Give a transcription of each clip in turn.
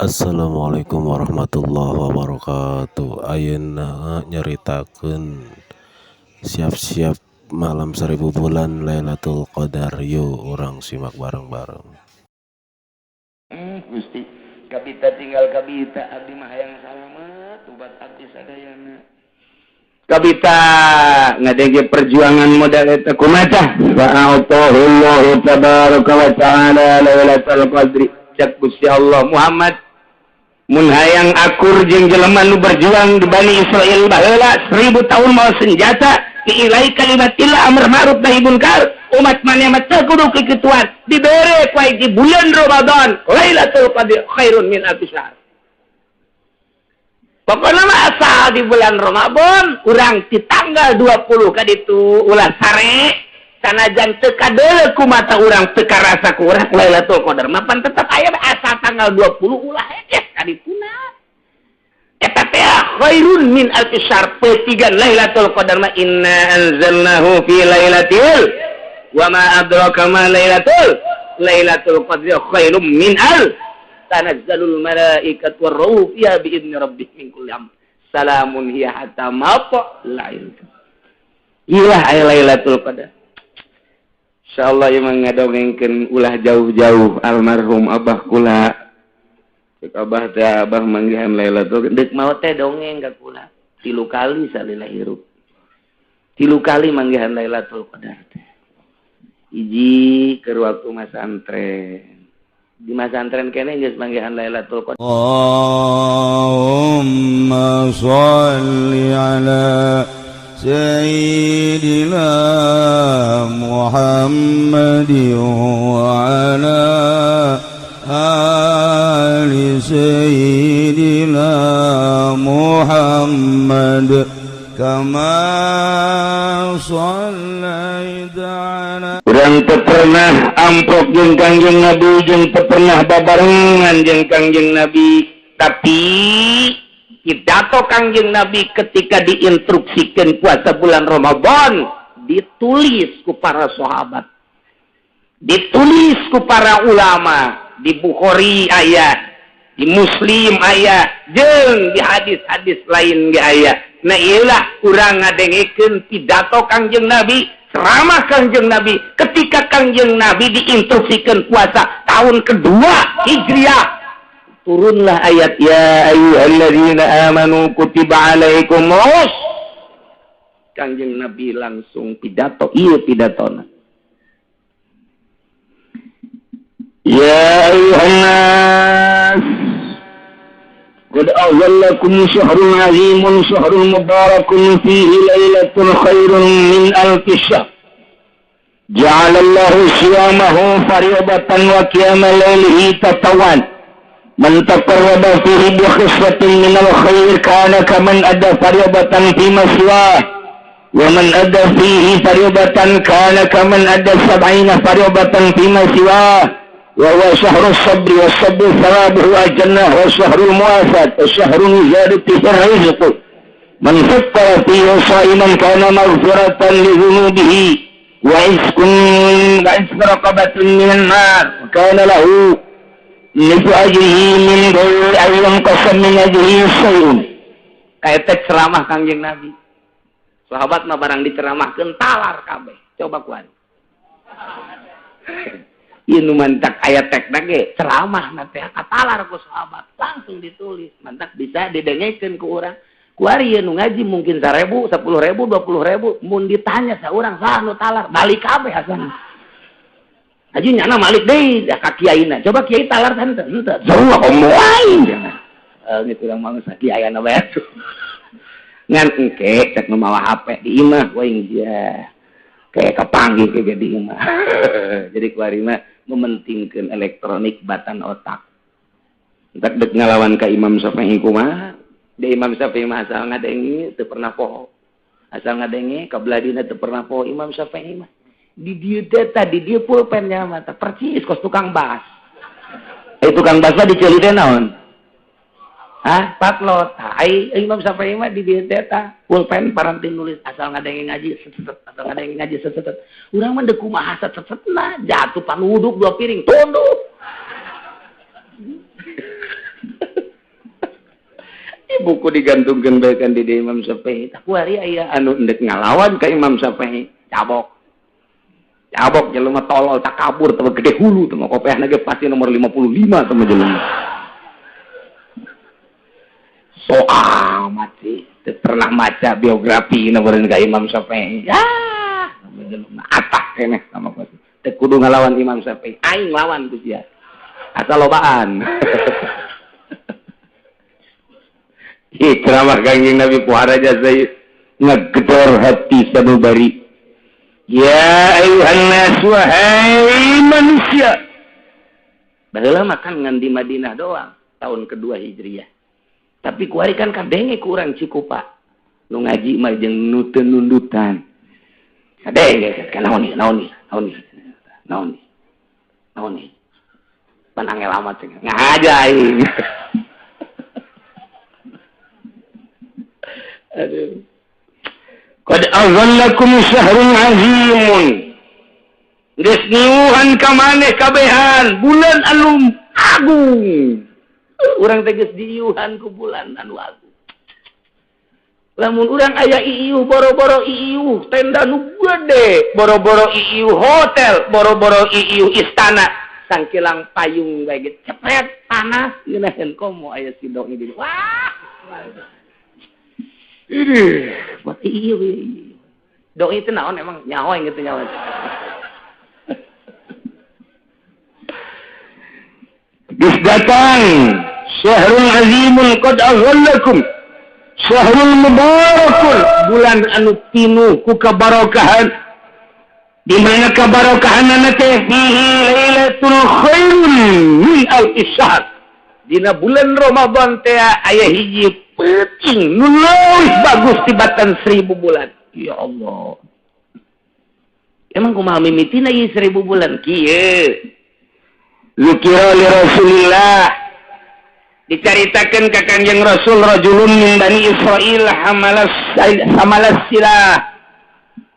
Assalamualaikum warahmatullahi wabarakatuh. Ayeuna nyaritakeun siap-siap malam 1000 bulan Lailatul Qadar. Yuk orang simak bareng-bareng. Gusti kabita tinggal kabita abdi mah hayang salamet ubat abdi sadayana kabita ngadege perjuangan modal eta kumaha fa'atahullahu tabaraka wa ta'ala lailatul qadri cak Gusti Allah Muhammad mun hayang akur jeung jelema nu berjuang di Bani Israil baheula 1000 tahun mau senjata diilai kalimatillah amr ma'ruf nahi munkar umat maneh mah teu kudu kikituan dibere ku di bulan Ramadan Lailatul Qadar khairun min alfi syahr. Pokona mah asal di bulan Ramadan urang di tanggal 20 ka ditu ulah sare sanajan teu kadeuleu ku mata urang teu karasa ku urang Lailatul Qadar mah pan tetep aya asal tanggal 20 ulah hese ka dituna. Eta teh khairun min alfi syahr petigan Lailatul Qadar mah inna anzalnahu fi lailatil wa ma adraka ma lailatul qadri khairum min tanazzalul malaikatu war ruh fiha bi idzni rabbihim min kulli amr salamun hiya hatta matla'il iya lailatul qadar insyaallah ieu mah ngadongengkeun ulah jauh-jauh almarhum abah kula cek abah teh abah manggihan lailatul deuk maot teh dongeng ka kula 3 kali salila hirup 3 kali manggihan lailatul qadar teh iji ke waktu masantren di masantren kene geus manggihan Lailatul Qadar. Allahumma shalli ala sayyidina Muhammad wa ala ali sayyidina Muhammad kama shallaita ala urang teu pernah amprok jeung Kangjeng Nabi jeung teu pernah babarengan jeung Kangjeng Nabi tapi pidato Kangjeng Nabi ketika diinstruksikeun puasa bulan Ramadan ditulis ku para sahabat ditulis ku para ulama di Bukhari aya di Muslim aya jeung di hadis-hadis lain ge aya. Nah iyalah urang ngadengekeun pidato Kangjeng Nabi, ceramah Kangjeng Nabi ketika Kangjeng Nabi diinstruksikeun puasa tahun kedua Hijriah. Turunlah ayat ya ayyuhalladzina amanu kutiba alaikumus. Kangjeng Nabi langsung pidato, ieu pidatona. Ya ayyuhan nas قد أظلكم شهر عظيم شهر مبارك فيه ليلة خير من ألف شهر جعل الله صيامه فريضة وقيام ليله تطوعا من تقرب فيه بخصلة من الخير كان كمن أدى فريضة فيما سواه ومن أدى فيه فريضة كان كمن أدى 70 فريضة فيما سواه وهو شهر الصبر والصبر ثوابه الجنة وشهر المواساة وشهر زيادة فيه الرزق من فطر فيه صائما كان مغفرة لذنوبه وعتق رقبة من النار وكان له مثل أجره من غير أن ينقص من أجره شيء. Kayak ceramah Kangjeng Nabi. Sahabat mah barang diceramahkeun talar kabeh. Coba kuat. Inu mantak ayat tekna ge ceramah na teh katalar ku sahabat langsung ditulis mantak bisa didengekeun ku urang ku ari nu ngaji mungkin 1000 10.000 20.000 mun ditanya saurang saha nu talar balik kabeh asana aji nyana malik deui ka kiaina coba kiai talar teh henteu jauh omong lain gitu urang mah kiaiana bae ngan engke cek nu mawa HP di imah we dia kayak kepanggih kayak jadi imah jadi kuari mah mementingkan elektronik batan otak. Entak dek ngalawan ka Imam Syafi'i kumaha? De Imam Syafi'i mah asal ngadengi teu pernah poho. Asal ngadengi kabladina teu pernah poho Imam Syafi'i mah. Di dieu teh di dieu pulpennya mah teh percis kos tukang bas. Tukang bas mah diceuli teh naon? Patlot. Imam Syafi'i mah di dieu teh pulpen paranti nulis asal ngadenge ngaji seset. Urang mah deuk kumaha sesetna jatuh pan wuduk 2 piring tunduk. buku digantungkeun bae kan di Imam Syafi'i. Tapi hari aya anu endek ngalawan ka Imam Syafi'i, cabok. Cabok jelema tolol takabur teu gede hulu teu kopiahna ge pasti nomor 55 teu jelema. Soal mati teu pernah maca biografi na beureun ka Imam Syafi'i. Ya, jelema atak keneh sama pasti. Teu kudu ngalawan Imam Syafi'i. Aing lawan ku sia. Asal lobaan. Ceramah Kangjeng Nabi puara jasa ngegedor hati sanubari. Ya ayuhan nas wahai manusia. Baheula makan ngan di Madinah doang tahun kedua Hijriah. Tapi kuari kan kadenge kurang Cikupa. Nu ngaji mah jeung nu teu nundutan. Kadenge kan naon ni. Pan angel amat cenah. Ngaja aing. Aduh. Qad azallakum syahrun azimun. Geus niuhan ka maneh kabehan bulan anu agung. Urang teh geus diiuhan ku bulan anu agung. Lamun urang aya iiuh boro-boro iiuh tenda nu gede, boro-boro iiuh hotel, boro-boro iiuh istana, sangkilang payung bae ge cepet panas ngeunaheun komo aya sidok di. Wah. Ini, buat iyo. Doi itu naon emang nyawa yang gitu nyawa. Bis datang syahrul azimun qad aghallakum syahrul mubarakun bulan anu pinuh ku kabarokahan di mana kabarokahanna teh fihi lailatul khairun min al-isyahr dina bulan Ramadan teh aya hiji peuting nu leuwih bagus tibatan 1000 bulan. Ya Allah. Emang kumaha mimitina ieu 1000 bulan kieu? Zikra li Rasulillah. Dicaritakeun ka Kanjeng Rasul rajulun min Bani Israil hamalas silah.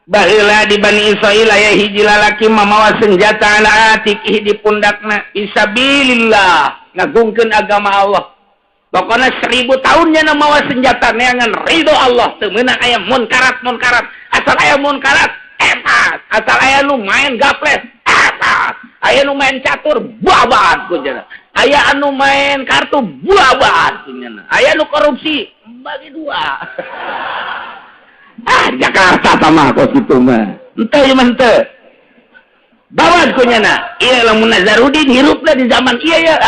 Baheula di Bani Israil aya hiji lalaki mamawa senjata ala atikih di pundakna fisabilillah ngagungkeun agama Allah. Pokoknya 1000 tahunnya nama senjata neangan ridho Allah teu meunang aya munkarat asal aya munkarat epas asal aya nu main gaples epas aya nu main catur babat ku cenah aya anu main kartu babat cenah aya nu korupsi bagi dua. Jakarta tamah kos kitu mah henteu ieu mah henteu babat ku cenah ieu lamun Nazarudin hirupna di zaman ieu ya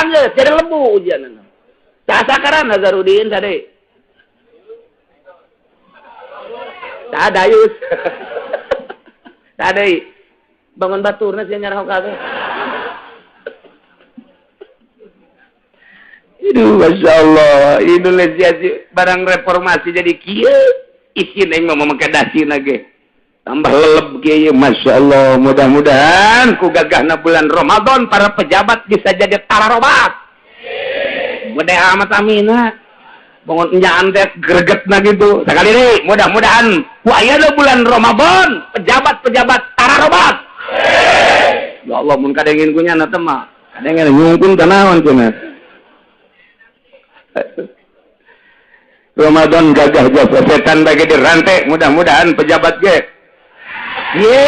anggeus jadi lembu cenah. Sakaran Nazarudin tadi. Tadayus. Tadi bangun baturna sia nyarah kabeh. Aduh, masyaallah. Indonesia barang reformasi jadi kieu. Isin aing mah mamakadasina ge. Tambah leleb kieu masyaallah. Mudah-mudahan ku gagahna bulan Ramadan para pejabat bisa jadi tararobat. Gede amat amina bangun enjaan teh gregetna gitu sekali deui mudah-mudahan ku aya bulan Ramadan pejabat-pejabat tararobat ya Allah mun kadengin ku nyana teh mah kadengin nyungkun tanawan cenah Ramadan gagah jasa setan bagi dirantai mudah-mudahan pejabat ge ye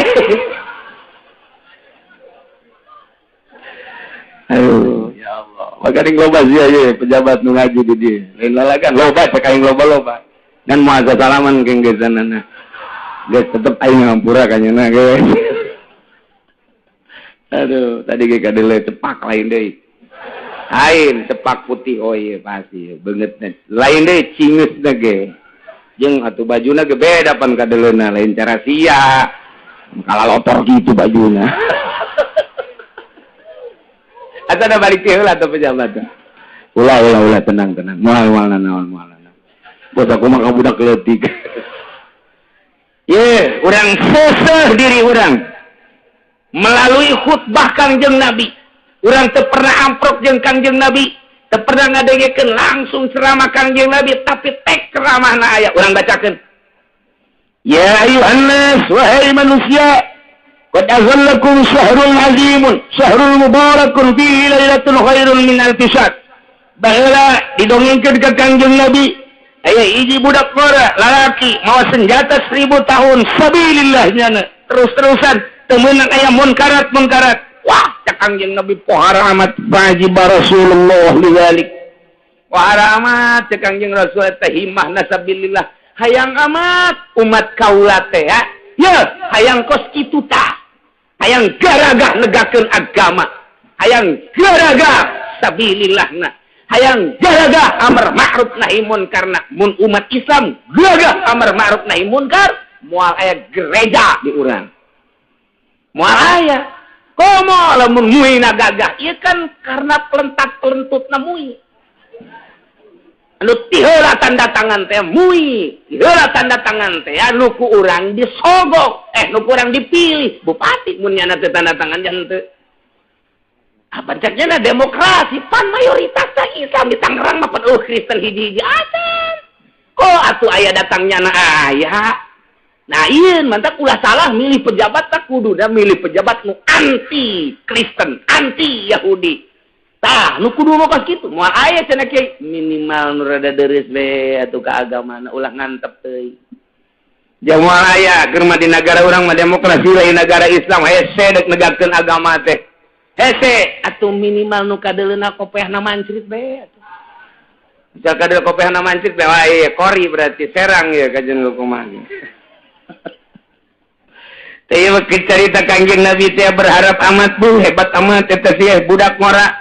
aduh ya Allah makaring loba sia ye pejabat nu ngaji di dieu lain lalagan loba cek aing loba dan moal salaman ke geusannana geus tetep aing ngampura ka nyeuna geus aduh tadi ge kadele cepak lain deui lain cepak putih oh ieu pasti beungeutna lain deui cingeusna ge jeung atuh bajuna ge beda pan kadeleuna lain cara sia kalalotor gitu bajuna atau ada balik ke heula atau pejabat. Ulah tenang. Moal naon. Bos aku mah budak leutik. Ye, urang seseh diri urang. Melalui khutbah Kangjeng Nabi. Urang teu pernah amprok jeung Kangjeng Nabi, teu pernah ngadengekeun langsung ceramah Kangjeng Nabi, tapi tek ceramahna aya urang bacakeun. Ya ayuhan nas wahai manusia qad azallakum syahrul azimun syahrul mubarakun fihi lailatul khairun min alf syahr baheula didongengkeun ka Kangjeng Nabi aya hiji budak ngora lalaki mawa senjata 1000 tahun sabilillah nyana terus-terusan teu meunang aya munkarat wah cak Kangjeng Nabi pohara amat fajiba Rasulullah lidzalik pohara amat cak Kangjeng Rasul teh himmahna sabilillah hayang amat umat kaula teh ya hayang kos kitu tah hayang garagah negakeun agama hayang garagah sabilillahna hayang garagah amar ma'ruf nahi munkar mun umat Islam garagah amar ma'ruf nahi munkar moal aya gereja di urang moal aya komo lamun muina gagah ieu kan karena pelentak-pelentutna mui anu tiheula tanda tangan teh mui tiheula tanda tangan teh anu ku urang disogok nu ku urang dipilih bupati mun nyana teh tanda tangan jan teu apa caknya demokrasi pan mayoritas Islam di Tangerang mah pan Kristen hiji-hiji acan kok atuh aya datangnya na aya nah ieu mantap ulah salah milih pejabat tak kudu da milih pejabat nu anti Kristen anti Yahudi tah nu kudu mah kos kitu moal aya cenah kieu minimal nu rada deres we atuh ka agamana ulah ngantep teuing jeung moal aya keur mah di negara urang mah demokrasi lain negara Islam hese dek negakeun agama teh hese atuh minimal nu kadeleuna kopehna mancrit be atuh misal kadel kopehna mancrit be wah ieu kori berarti serang ya kajen kumaha teh ieu cerita Kangjeng Nabi teh berharap amat bu hebat amat eta sih budak ngora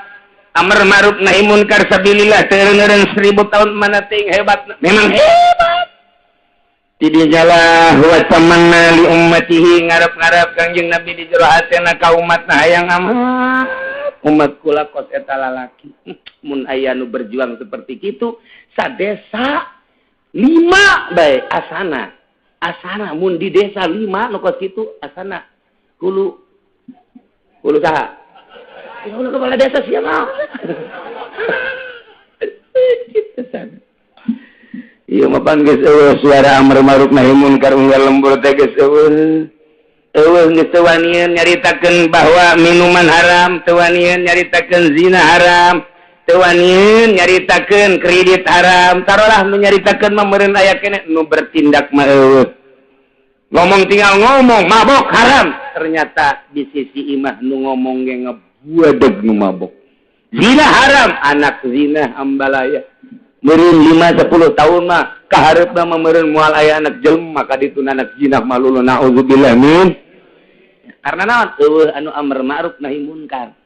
amar ma'ruf nahi munkar sabilillah teureun 1000 tahun mana ting hebat memang hebat tidinyalah wa tamanna li ummatihi ngarep-ngarep Kangjeng Nabi di jero hatena ka umatna hayang amat umat kula kos eta lalaki mun aya nu berjuang seperti kitu sadesa 5 bae asana mun di desa 5 nu kos kitu asana hulu saha hulu kepala desa siapa kitu sana ieu mah pan geus suara amar ma'ruf nahi munkar unggal lembur teh geus geus teu wanian nyaritakeun bahwa minuman haram teu wanian nyaritakeun zina haram teu wanian nyaritakeun kredit haram tarolah nu nyaritakeun mah meureun aya keneh nu bertindak mah ngomong tinggal ngomong mabok haram ternyata di sisi imah nu ngomong ge ngabuadeg nu mabok zina haram anak zina ambalaya meureun 5-10 tahun mah kahareupna mah meureun moal aya anak jelema ka ditu anak zina malulu naudzubillah min karena naon eueuh anu amar ma'ruf nahi munkar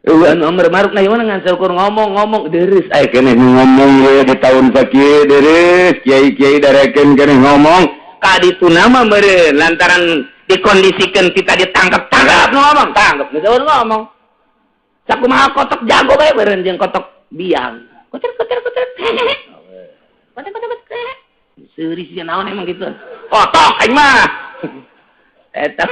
eueuh anu amar ma'ruf nahi munkar ngan saukur ngomong deres aya keneh ngomong we di tahun sakieu deres kiai-kiai darekeun keneh ngomong ka ditu mah meureun lantaran dikondisikeun kita ditangkap ngomong tangkap geus ngomong sakumaha kotok jago bae meureun jeung kotok biang kotor seuri sih naon emang gitu kotok aing mah eta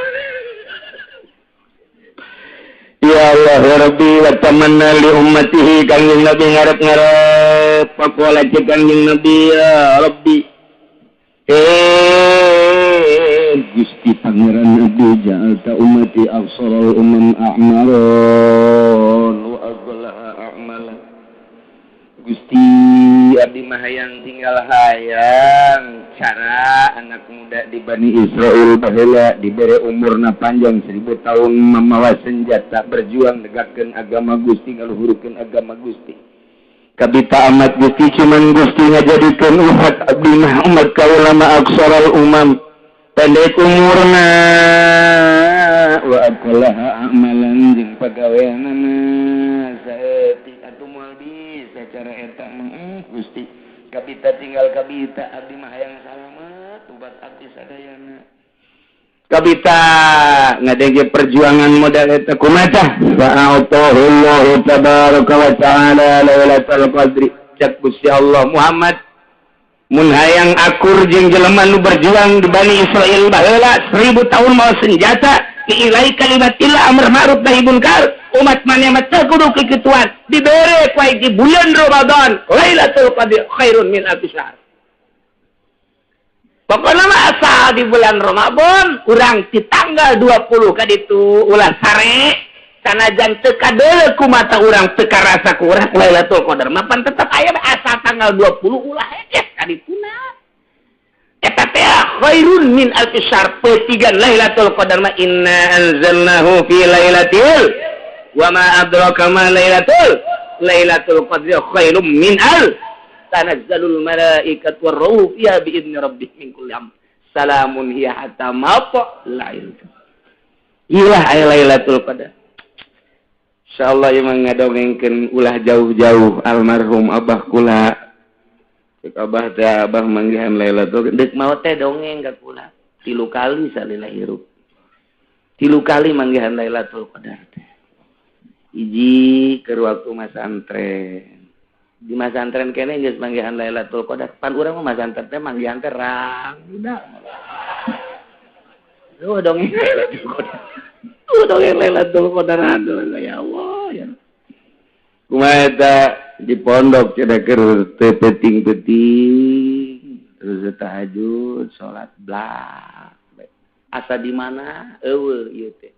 ya Allah ya Rabbi wa tamanna li ummatihi Kangjeng Nabi ngarep-ngarep pakola cek Kangjeng Nabi ya Rabbi Gusti Pangeran Nabi ja'alta ummati afsaral a'maron wa aghlaha a'malan Gusti abdi mah hayang tinggal hayang cara anak muda di Bani Israel baheula dibere umurna panjang 1000 tahun mamawa senjata berjuang negakeun agama Gusti ngaluhurkeun agama Gusti kabita amat Gusti cuman Gusti ngajadikeun umat abdi mah umat kaula mah aksaral umam pendek umurna wa aqlaha amalan jeung pagaweanana saeutik atuh moal bisa cara eta Gusti kabita tinggal kabita abdi mah hayang salamet ubat abdi sadayana kabita ngadenge perjuangan modal eta kumaha fa'atahullahu tabaraka wa ta'ala lailatul qadri cak Gusti Allah Muhammad mun hayang akur jeung jelema nu berjuang di Bani Israil baheula 1000 tahun mau senjata diilai kalimatillah amr ma'ruf nahi munkar umat maneh mah teu kudu kikituan dibere ku di bulan Ramadan Lailatul Qadar khairun min alfi syahr pokona mah asal di bulan Ramadan urang di tanggal 20 ka ditu ulah sare sanajan teu kadeuleu ku mata urang teu karasa ku urang Lailatul Qadar mah pan tetep aya asal tanggal 20 ulah heeh kadipuna eta teh khairun min alfi syahr petigan Lailatul Qadar mah inna anzalnahu fi lailatil wa ma adraka ma lailatul qadri khairum min tanazzalul malaikatu war-ruhu fiha bi idzni rabbihim min kulli amr salamun hiya hatta matla'il ilah aya Lailatul Qadar. Insyaallah ieu ngadongengkeun ulah jauh-jauh almarhum abah kula. Cek abah teh abah manggihan Lailatul Qadar deuk maot teh dongeng ka kula 3 kali salila hirup. 3 kali manggihan Lailatul Qadar teh. Hiji keur waktu masantren. Di masantren kene geus manggihan Lailatul Qadar. Pan urang mah masantren teh manggihan teh rang budak. Duh dongeng Lailatul Qadar. Dongeng Lailatul Qadar aduh ya Allah ya. Kumaha eta di pondok cenah keur teu peuting-peuting terus tahajud salat blak. Asa di mana? Eueuh ieu teh.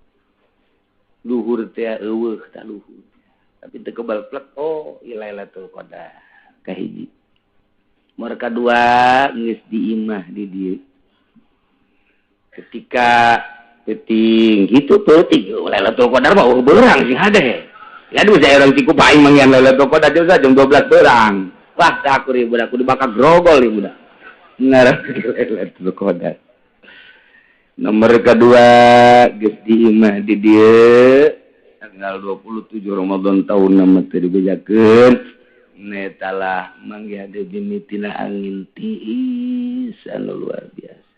Luhur teh eueuh tah luhur. Tapi teu kebal plek oh ieu Lailatul Qadar kahiji. Nomor kadua geus diimah di dieu. Ketika penting gitu penting Lailatul Qadar mah beurang sih hade ya aduh saya orang ciku paing manggihan Lailatul Qadar jam 12 beurang wah tak aku ri budak kudu bakal grogol nih budak ngarep Lailatul Qadar nomor kedua geus diimah di dieu tanggal 27 Ramadan tahun nama teh dibejakeun netalah manggihan dimitina angin tiis anu luar biasa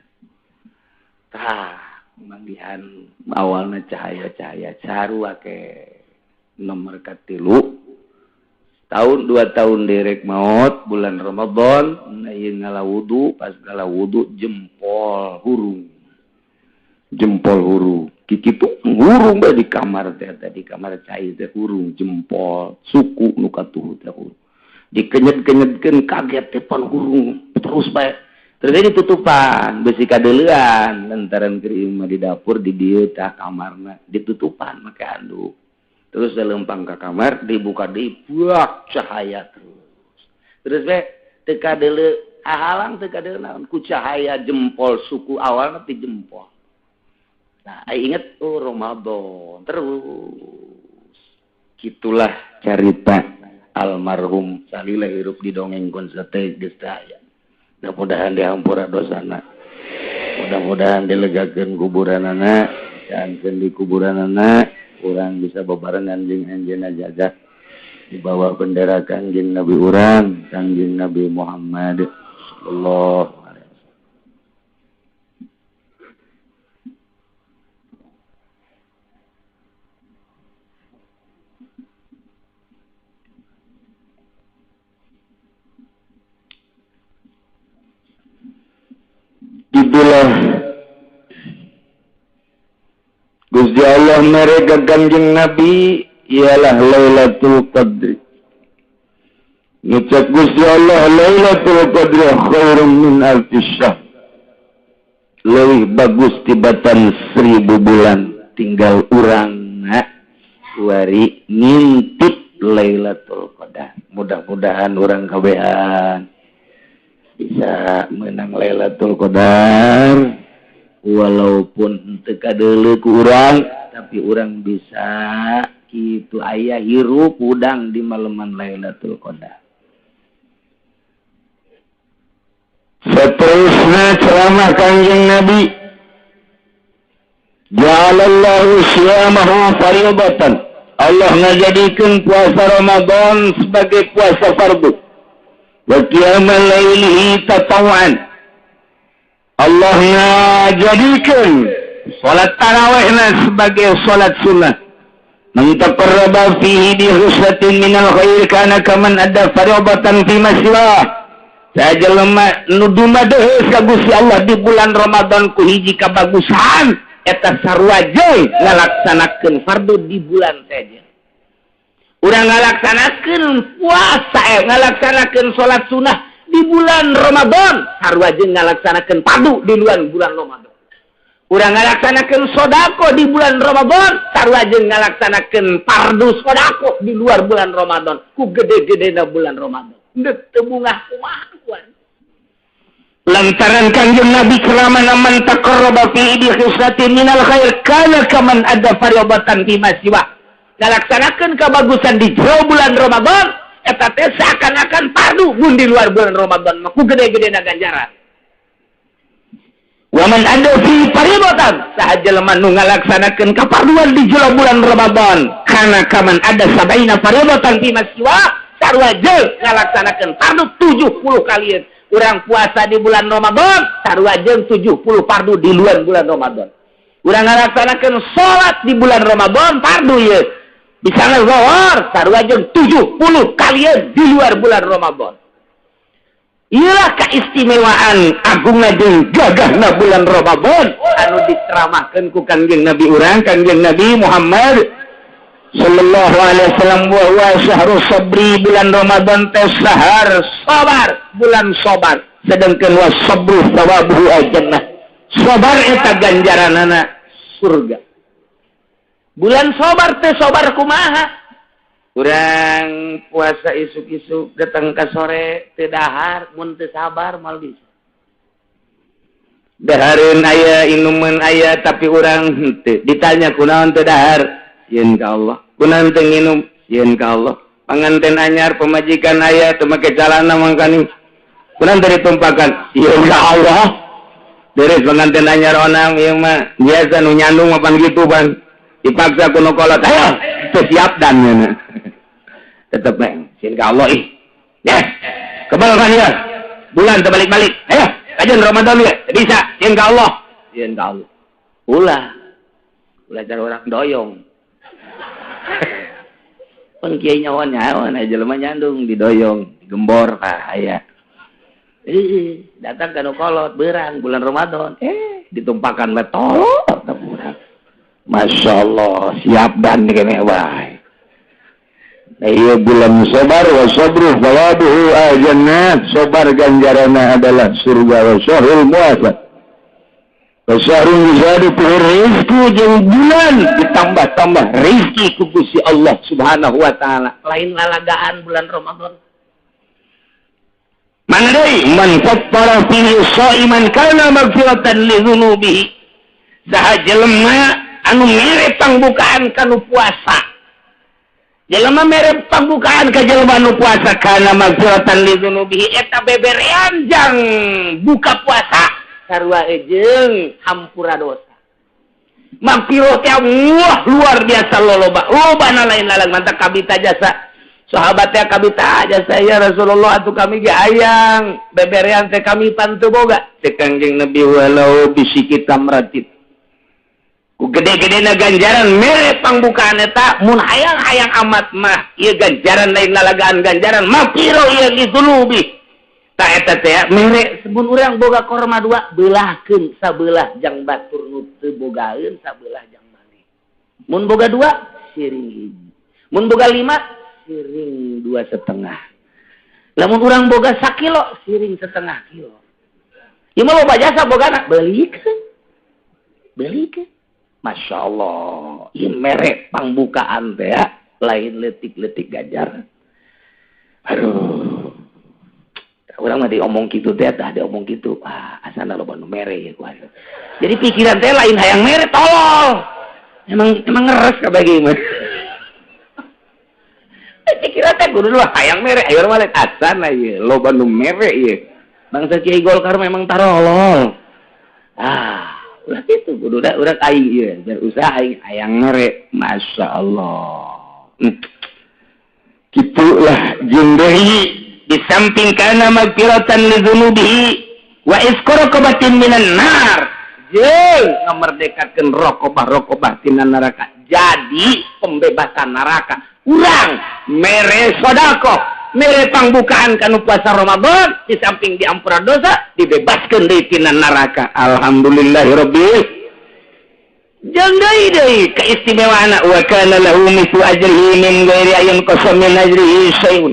tah manggihan awalna cahaya-cahaya sarua ke nomor katilu tahun 2 tahun derek maot bulan Ramadan ieu ngalawudu pas ngalawudu jempol hurung kikitu hurung bae di kamar teh di kamar cai teh hurung jempol suku nu katuh teh hurung dikenyet-kenyetkeun kaget teh pan hurung terus bae terjadi tutupan besi kadeuleuan lantaran keur imah di dapur di dieu tah kamarna ditutupan make handuk terus lempang ka kamar dibuka deui buak cahaya terus we teu kadeuleu halang teu kadeuleu naon ku cahaya jempol suku awalna ti jempol nah inget oh Ramadan terus gitulah cerita almarhum salila hirup didongengkeun sateu geus aya. Mudah-mudahan dihampura dosana. Mudah-mudahan dilegakeun kuburanana, jangan di kuburanana urang bisa bebarengan anjing-anjeunna jagat di bawah bendera Kangjeng Nabi urang, Kangjeng Nabi Muhammad sallallahu alaihi wasallam. Itulah Gusti Allah mereka Kanjeng Nabi ialah Lailatul Qadri. Ngucap Gusti Allah Lailatul Qadri khairum min alfi syahr. Lebih bagus tibatan 1000 bulan tinggal urang wari ngintip Lailatul Qadar. Mudah-mudahan urang kabehan bisa menang Lailatul Qadar walaupun teu kadeuleu ku urang tapi urang bisa kitu aya hirup udang di maleman Lailatul Qadar. Seterusnya ceramah Kanjeng Nabi ja'alallahu syiyamahu fardatan. Allah ngajadikeun puasa Ramadan sebagai puasa fardu. Wa qiyamal laili tatawwan. Allah ngajadikeun salat tarawihna sebagai salat sunnah. Man taqarraba fihi bi husatin minal khair kana kaman adda fardatan fi masjid. Sajelema nu dumadeus ka Gusti Allah di bulan Ramadan ku hiji kabagusan eta sarua jeung ngalaksanakeun fardu di bulan saja. Urang ngalaksanakeun puasa ngalaksanakeun salat sunnah di bulan Ramadan sarua jeung ngalaksanakeun fardu di luar bulan Ramadan. urang ngalaksanakeun sodako di bulan Ramadan sarua jeung ngalaksanakeun fardu sodako di luar bulan Ramadan ku gede-gedena bulan Ramadan deuk teu bungah kumaha kuan lantaran Kangjeng Nabi keramana man taqarraba fi idhi khislatin minal khair kana kaman ada fardatan fi masiwa ngalaksanakeun kabagusan di jero bulan Ramadan eta teh seakan-akan fardu mun di luar bulan Ramadan mah ku gede-gedena ganjaran. Wa man ada fi fardatan sahaja lemah nu ngalaksanakeun kafarduan di jero bulan Ramadan kana kaman ada sabaina fardatan fi masiwa sarua jeung ngalaksanakeun fardu 70 kalian. Urang puasa di bulan Ramadan sarua jeung 70 fardu di luar bulan Ramadan. Urang ngalaksanakeun salat di bulan Ramadan fardu ye. Misalnya zuhur sarua jeung 70 kalian di luar bulan Ramadan. Iyalah keistimewaan agungna jeung gagahna bulan Ramadan anu diceramahkeun ku Kangjeng Nabi urang Kangjeng Nabi Muhammad sallallahu alaihi wasallam wa syahrus sabri bulan Ramadan teh sahar sabar bulan sabar sedengkeun wa sabru thawabuhu al-jannah sabar eta ganjaranana surga. Bulan sabar teh sabar kumaha? Urang puasa isuk-isuk datang ka sore teu dahar mun teu sabar mal bisa. Dahareun aya inuman aya tapi urang henteu ditanya kunaon teu dahar yen ka Allah. Kunaon teu nginum yen ka Allah. Panganten anyar pemajikan aya teu make calana mangkani. Kunaon teu ditumpakan yen ka Allah. Beres panganten anyar onang ieu mah biasa nu nyandung mapan kitu ban. Dipaksa kuno kolot ayo siap dan ya tetep neng sin ka Allah ih ya kebal kan ya bulan terbalik-balik ayo kajian Ramadan ya bisa sin ka Allah ulah cara orang doyong pun kiai nyawan jelema nyandung didoyong digembor aya datang kanu kolot berang bulan Ramadan ditumpakan metol Masya Allah siap dan kene wae. Iya bulan sabar wa sabru thawabuhu al-jannah sabar ganjaranna adalah surga wa syahrul muwafaq. Wa syahrul muzadu rizqi jeung bulan ditambah-tambah rezeki ku Gusti Allah Subhanahu wa taala. Lain lalagaan bulan Ramadan. Mana deui man fattara fihi sha'iman kana maghfiratan li dzunubihi. Sahaja lemah anu mere pangbukaan kanu puasa jelema mere pangbukaan ka jelema anu puasa kana magfiratan li dzunubihi eta beberean jang buka puasa sarua jeung hampura dosa magfirah teh luar biasa lolobana lain lalang mantap kabita jasa sahabatnya kabita jasa ya Rasulullah atuh kami ge hayang beberean teh kami pantu boga teh Kangjeng Nabi walau bisiki tamratin ku gede-gedena ganjaran mere pangbukaan eta mun hayang-hayang amat mah ieu ganjaran lain lalagaan ganjaran mapiro ieu dizulubi ta eta teh mere sebun urang boga korma dua beulahkeun sabelah jang batur nu teu bogaeun sabelah jang malih mun boga dua siring hiji mun boga 5 siring 2,5 lamun urang boga 1 kilo siring 1/2 kilo ieu mah loba jasa bogana beulikeun Masya Allah, ini merek pangbukaan teh ya, lain letik-letik ganjaran. Aduh, orang mah diomong gitu teh, ada omong gitu, asana loba nu mere ya gua. Jadi pikiran teh lain hayang mere tolol. Emang ngeres ka bagi mah. Pikiran teh kudu lah hayang mere, ayo mah lain asana ieu, loba nu mere ieu. Bangsa Kiai Golkar memang tarolol. Ulah gitu kudu udah aing ieu biar usaha aing hayang mere Masya Allah gitulah jeung deui di samping kana magfiratan li dzunubihi wa isqaraqabatin minan nar jeung ngamerdekakeun raqabah tina neraka jadi pembebasan neraka urang mere sedekah mere pangbukaan kanu puasa Ramadan di samping diampura dosa dibebaskeun deui tina neraka alhamdulillahirabbil jeung deui keistimewaanna wa kana lahu mithlu ajrihi min ghairi ayyin qasam min ajrihi syai'un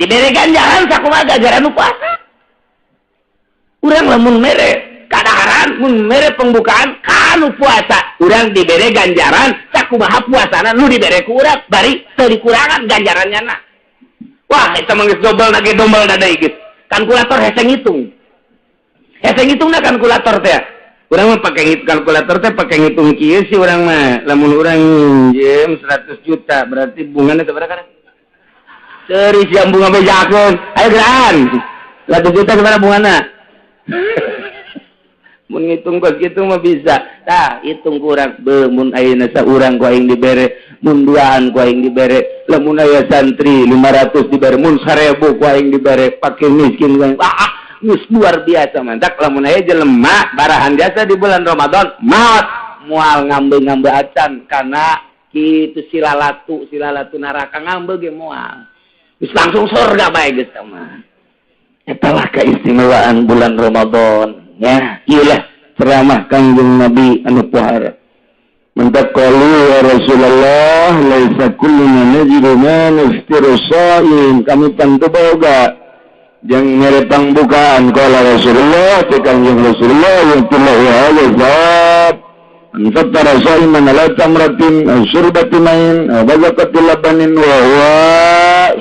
dibere ganjaran sakumaha ganjaran nu puasa urang lamun mere Kadaharan mun mere pembukaan kanu puasa urang dibere ganjaran sakumaha puasana nu dibere ku urang bari teu dikurangan ganjarannya na. Wah eta mah geus dobel lagi dombel da deui geus. Kalkulator hese ngitung. Hese ngitungna kalkulator teh. Urang mah pake kalkulator teh pake ngitung kieu sih urang mah. Lamun urang minjem 100 juta berarti bungana sabaraha kana? Teuris jam bunga bejakeun. Ayo geran. 100 juta sabaraha bungana? Mun ngitung kos kitu mah bisa. Tah, hitung kurang beuh mun ayeuna saurang ku aing dibere, mun duaan ku aing dibere, lamun aya santri 500 dibere, mun 1000 ku aing dibere, fakir miskin ku aing. Geus luar biasa mantak lamun aya jelema barahan jasa di bulan Ramadan, maot moal ngambe-ngambe acan kana kitu silalatu neraka ngambe ge moal. Geus langsung surga bae geus mah. Eta lah keistimewaan bulan Ramadan. Ya, iyalah ceramah Kanjeng Nabi anu pohara. Mentak qalu ya Rasulullah laisa kullu najidu ma naftiru shaim, kami tentu boga yang merepang bukaan qala Rasulullah ti Kanjeng Rasulullah yang telah ya zat anfatara shaiman ala tamratin syurbati main bazaqatil labanin wa huwa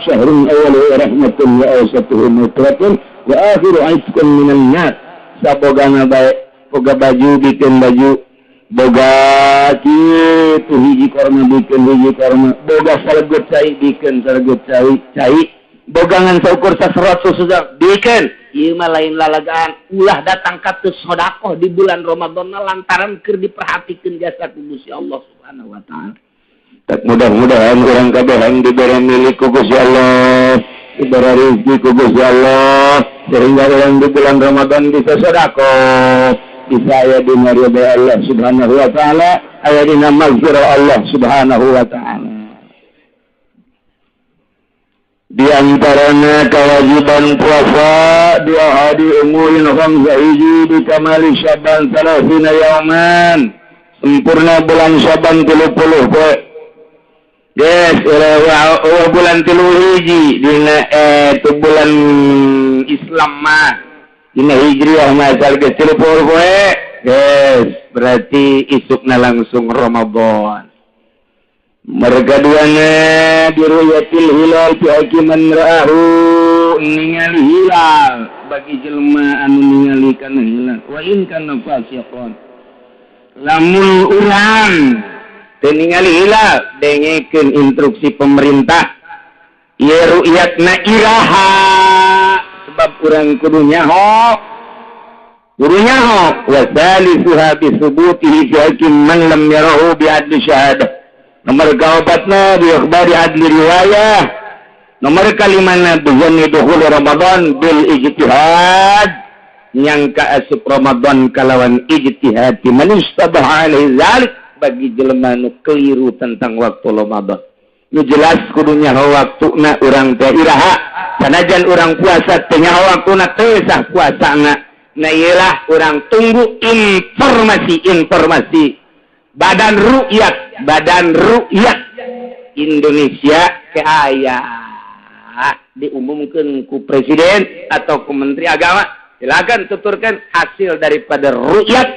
syahrun awal rahmatun wa awsatuhu nutratun wa akhiru aitqun minan nar. Sabogana bae boga baju bikin baju boga kitu hiji korma bikin hiji korma boga saleget cai bikin saleget cai boga ngan saukur saserat susah bikin ieu mah lain lalagaan ulah datang ka teu sedekah di bulan Ramadan lantaran keur diperhatikeun jasa ku Gusti Allah Subhanahu wa taala. Tak mudah-mudahan urang kabeh diberi milik ku Gusti Allah, diberi rezeki ku Gusti Allah, sehingga orang di bulan Ramadan bisa sedekah, bisa aya di ridha Allah Subhanahu wa taala, aya di maghfirah Allah Subhanahu wa taala. Di antaranya kewajiban puasa dua hari umurin khamsa hiji di kamali Syaban 30 yauman, sempurna bulan Syaban 30 poe. Yes, bulan 3 hiji dina itu bulan Islam mah dina Hijriah mah asal geus 30 poe. Yes, berarti isukna langsung Ramadan. Mereka duanya diruyatil hilal fi hakiman ra'ahu, ningali hilal bagi jelema anu ningali kana hilal. Wa in kana fasiqon. Lamun urang teu ningali hilal dengekeun instruksi pemerintah ieu ru'yatna iraha sebab urang kudu nyaho wa salisuha bi subutihi fi hakim man lam yarahu bi adli syahadah. Nomor kaobatna bi ikhbari adli riwayah. Nomor kalimana bizanni dukhul Ramadan bil ijtihad, nyangka asup Ramadan kalawan ijtihad man istabaha alaihi zalik, bagi jelema nu keliru tentang waktu Ramadan. Nu jelas kudunya waktuna urang teh iraha, sanajan urang puasa teh nyaho waktuna teu sah puasana. Nah iyalah urang tunggu informasi Badan Ru'yat Indonesia ke aya diumumkan ku presiden atau ku menteri agama, silakan tuturkan hasil daripada ru'yat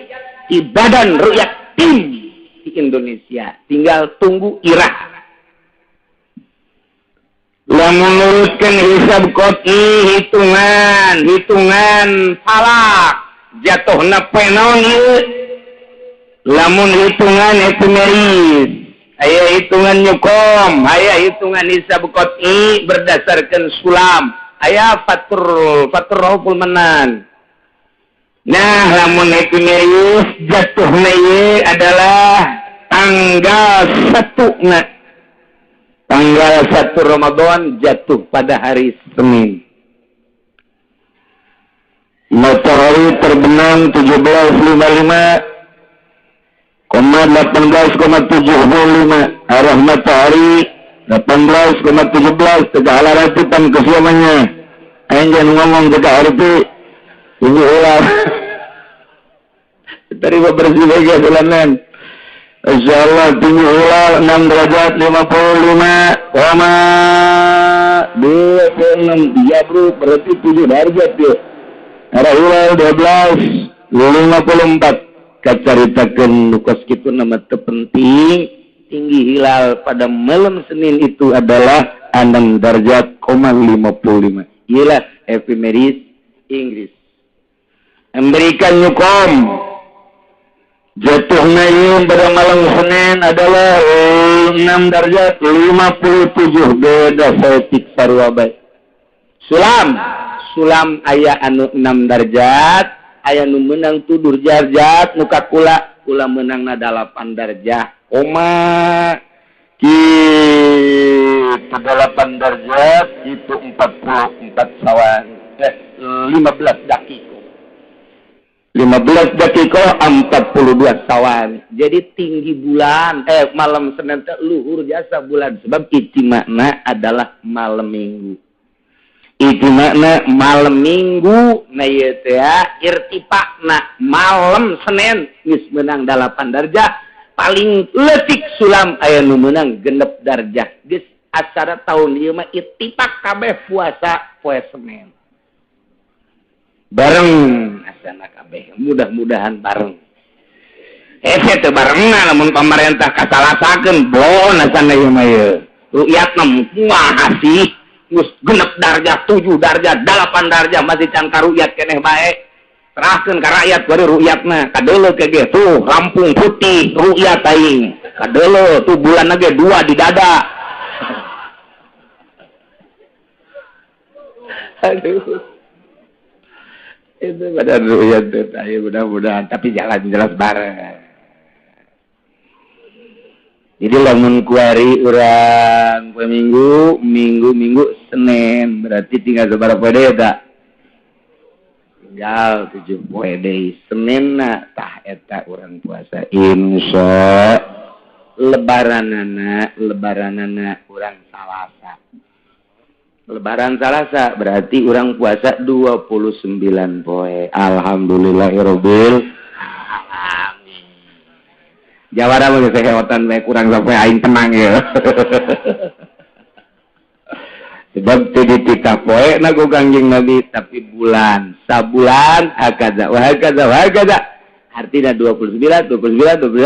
di Badan Ru'yat tim di Indonesia, tinggal tunggu irah. Lamun nurutkeun hisab qot'i, hitungan falak jatuhna penon ieu. Lamun hitungan efemeris, aya hitungan nyukom, aya hitungan hisab qot'i berdasarkan sulam, aya fatur menan. Nah, lamun efemeris jatuhna ieu adalah tanggal 1 Tanggal 1 Ramadan jatuh pada hari Senin. Matahari terbenam 17.55,18,75. Arah matahari 18,17. Tegak laratipan kesiamannya. Jangan ngomong tegak arti. Ini ulang. Terima bersih lagi bulanan. Insyaallah tinggi hilal 6 derajat 55,26 Jabrut berarti 7 derajat ya. Arah hilal 12 54 kacaritakeun nukas kitu nama terpenting tinggi hilal pada malam Senin itu adalah 6 derajat, 55. Ialah ephemeris Inggris. Amerika nyukom jatuhnya ieu pada malam Senin adalah 6 derajat 57 beda setik sarua bae. Sulam aya anu 6 derajat, aya nu menang 7 derajat, nu kakula menangna 8 derajat. Ki 8 derajat itu 44 sawan 15 dakiko 42 sawan. Jadi tinggi bulan malam Senin teh luhur jasa bulan sebab itu makna adalah malam minggu. Itu makna malam minggu na ieu teh irtifaqna malam Senin geus menang 8 derajat. Paling leutik sulam aya nu meunang 6 derajat. Geus acara tahun ieu mah ittifaq kabeh puasa poe Senin. Bareng asana kabeh, mudah-mudahan bareng. Teu barengna lamun pamarentah kasalasakeun blon asana ieu mah ieu. Ru'yatna moal sih. Geus 6 derajat, 7 derajat, 8 derajat masih can karu'yat keneh bae. Serahkeun ka rakyat bari ru'yatna. Kadeuleu ke ge tuh rampung putih ru'yat aing. Kadeuleu tuh bulan ge 2 di dada. Aduh. Itu pada ru'yat teh ayo mudah-mudahan tapi jalan jelas bareng. Jadi lamun kuari urang poe minggu Senin berarti tinggal sabaraha poe deui eta? Tinggal 7 poe deui. Seninna tah eta urang puasa insya lebaranana urang Salasa. Lebaran Salasa berarti urang puasa 29 poe. Alhamdulillahirabbil alamin. Jawara mah geus heotan bae kurang sampai aing tenang ya. Sebab teu dititah poe na ku Kangjeng Nabi tapi bulan, sabulan hakaza wa hakaza. Artinya 29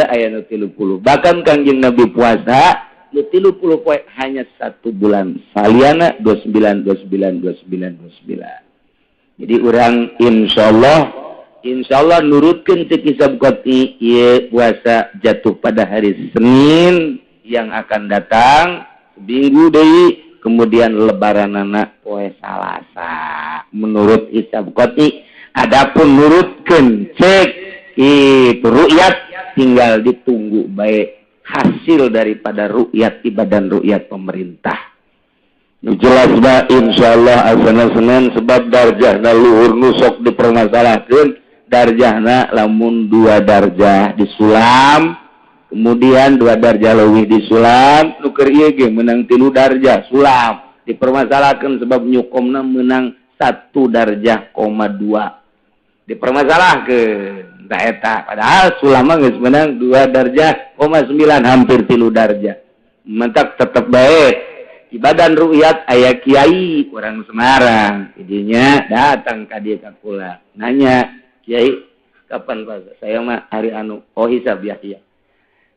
aya nu 30. Bahkan Kangjeng Nabi puasa nu 30 poe hanya 1 bulan. Saliana 29. Jadi urang insyaallah nurutkeun teu kisab qati ieu puasa jatuh pada hari Senin yang akan datang seminggu deui. Kemudian lebaranana poe Salasa menurut hisab qati. Adapun nurutkeun cek itu ru'yat tinggal ditunggu baik hasil daripada ru'yat ibadan ru'yat pemerintah. Jelas ba insyaallah asana Senin sebab darjahna luhur nu sok dipermasalahkeun. Darjahna lamun 2 darjah disulam kemudian 2 darjah leuwih disulam nuker ieu ge menang 3 darjah sulam dipermasalahkeun sebab nyukomna menang 1 darjah, 2 dipermasalahkeun tah eta padahal sulam geus menang 2 darjah, 9 hampir 3 darjah mentak tetep bae ibadan ru'yat aya kiai urang Semarang idinya datang ka dieu ka kula nanya Kiai kapan Pak? Saya mah hari hisab ya iya.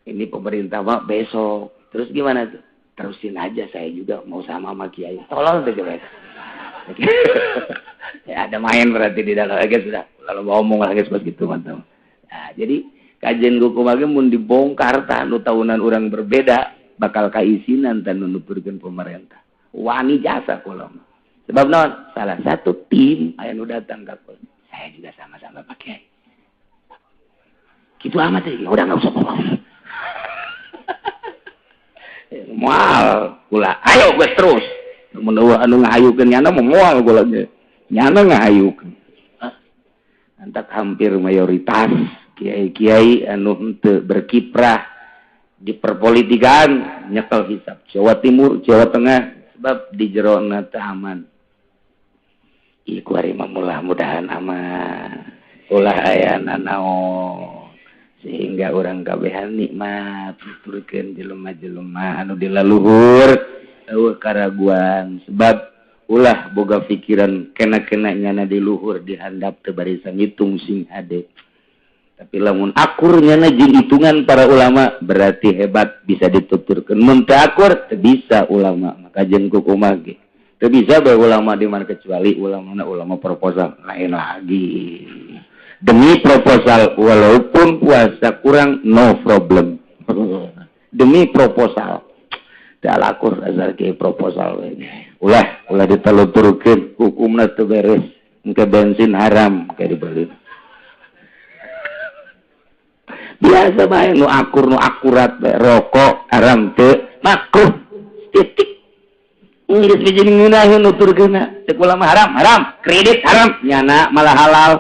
Ini pemerintah mah besok. Terus gimana tuh? Terusin aja saya juga mau sama Kiai. Tolong deh coba. Ya ada main berarti di dalam lagi sudah. Kalau mau ngomong lagi seperti itu mantap. Nah, jadi kajian guku mage mun dibongkar tah nu tahunan orang berbeda bakal kaisinan tan nupurkeun pemerintah. Wani jasa kula mah. Sebab naon? Salah satu tim aya nu datang ka kula. Saya juga sama-sama Pak Kiai. Gitu amat ya, udah nggak usah ngomong. Mual, kula. Ayo gue terus. Menurut anu ngahayukeun nyana mual kula ge. Nyana ngahayukeun. Antak hampir mayoritas kiai-kiai anu henteu berkiprah di perpolitikan nyekel hisab Jawa Timur, Jawa Tengah sebab di jerona teh aman. Iku ari mudah-mudahan aman. Ulah aya nanaon sehingga orang kabehan nikmat tuturkeun jelema-jelema anu di laluhur eueuh karaguan sebab ulah boga pikiran kena-kena nyana di luhur dihandap teu barisan ngitung sing hade. Tapi lamun akur nyana jeung hitungan para ulama berarti hebat bisa dituturkeun. Mun teu akur teu bisa ulama, maka jeung kumaha ge. Teu bisa bae ulama di mana kecuali ulama proposal lain lagi. Demi proposal walaupun puasa kurang no problem. Demi proposal. Da lakur asal ke proposal we. Ulah ditaluturkeun hukumna teu beres. Engke bensin haram kayak dibeli. Biasa bae nu akur nu akurat bae rokok haram teu makruh titik. Geus jadi ngeunaheun nuturkeunna. Cek ulama haram, kredit haram, nyana malah halal.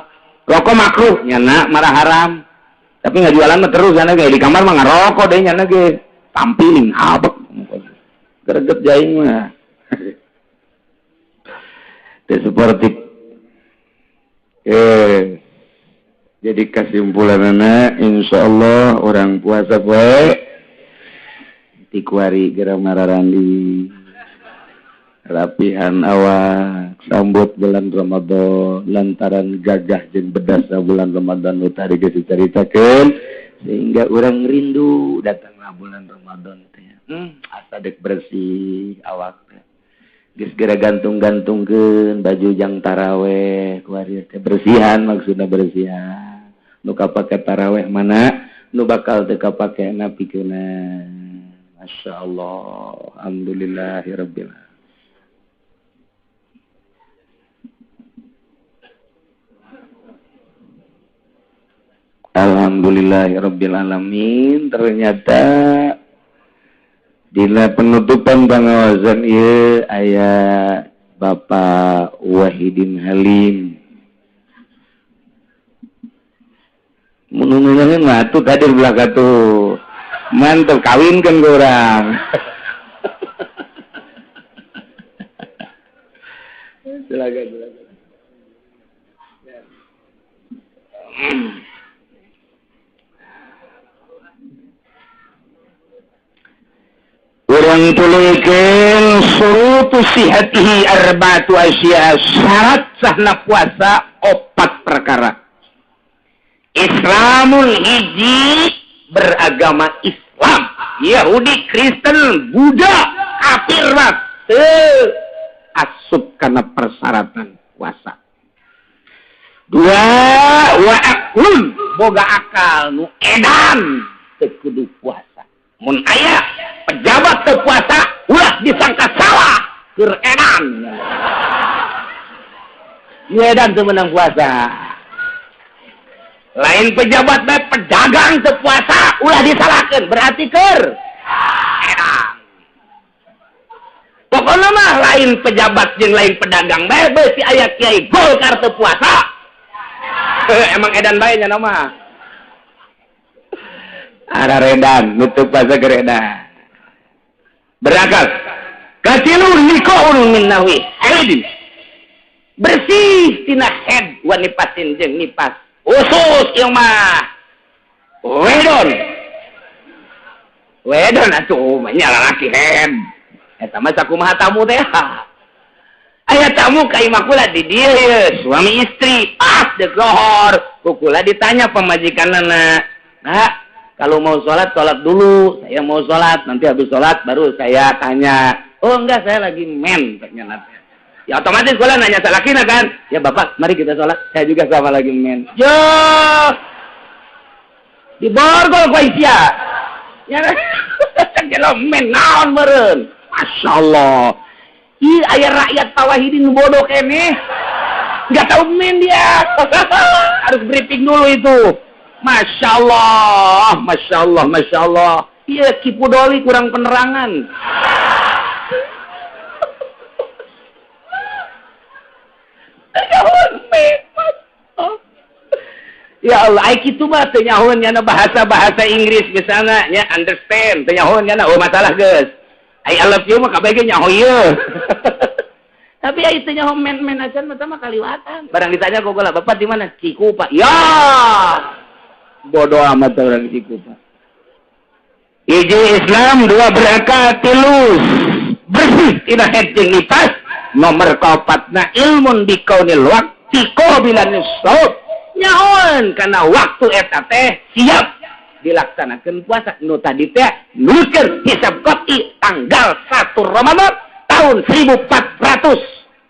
Rokok makruh, nyana marah haram. Tapi nggak jualan mah terus, nyana kayak di kamar mah ngerokok deh, nyana ge tampiling abek. Greget jaing mah. Teu seperti jadi kesimpulanana insyaallah orang puasa bae tikuari geura mararandi rapihan awak sambut bulan Ramadan lantaran gagah jeung bedasna bulan Ramadan nu tadi geus dicaritakeun sehingga urang rindu datangna bulan Ramadan teh. Asa dek bersih awak teh. Geus geura gantung-gantungkeun baju jang taraweh kuari teh bersihan maksudna bersihan. Nu kapake taraweh mana nu bakal teu kapake napikeunna. Masyaallah. Alhamdulillahirabbil alamin. Alhamdulillahirabbil alamin. Ternyata dina penutupan pengawasan ieu aya Bapak Wahidin Halim. Mun atuh hadir belaka tuh. Mantap kawinkeun ku urang. Silakan. Urang tuluykeun surutu sihatihi arba'atu asya. Syarat sahna puasa 4 perkara. Islamul hiji beragama Islam, Yahudi, Kristen, Buddha, kafir mah teu asup kana persyaratan puasa. 2 wa aklun boga akal nu edan teu kudu puasa. Mun aya pejabat teu puasa ulah disangka salah keur edan. Ieu edan teu meunang puasa. Lain pejabat bae pedagang teu puasa ulah disalahkeun berarti keur edan. Pokona mah lain pejabat jeung lain pedagang bae beusi aya kiai Golkar teu puasa. Emang edan bae nya mah. Ada redan, nutup puasa keur edan. Berakal. Katilu nikohun min nawi. Haidin. Bersih tina head wa nipasin jeung nipas. Usus ieu mah. Wedon atuh mah nya lalaki head. Eta mah sakumaha tamu teh. Aya tamu ka imah kula di dieu suami istri pas de gohor. Kukula ditanya pemajikanna. Nah, kalau mau sholat dulu. Saya mau sholat, nanti habis sholat baru saya tanya. Oh enggak, saya lagi men. Ya otomatis kula nanya salakina kan. Ya bapak, mari kita sholat. Saya juga sama lagi men. Yo, di borgol ku isya. Ya, kalau men naon meureun. Masya Allah. Ih, aya rakyat Tawahidin bodoh kene. Enggak tahu men dia. Harus briefing dulu itu. Masya Allah. Iya, Kipudoli kurang penerangan. Ya Allah, ai kitu mah teu nyahoeun nya bahasa Inggris misalnya nya understand, teu nyahoeun nya oh masalah geus. I love you mah kabeh ge nyaho ieu. Tapi ya itu nyaho men acan mah kaliwatan. Barang ditanya kok lah, Bapak di mana? Cikupa. Ya. Bodoh amat orang Cikupa. Hiji Islam, 2 berangkat, 3 bersih tidak head jeung nipas. nomor kaopatna ilmun bikaunil waqti qabilan saum nyaon kana waktu eta teh siap dilaksanakeun puasa nu tadi teh nukeun hisab qat'i tanggal 1 Ramadan tahun 1432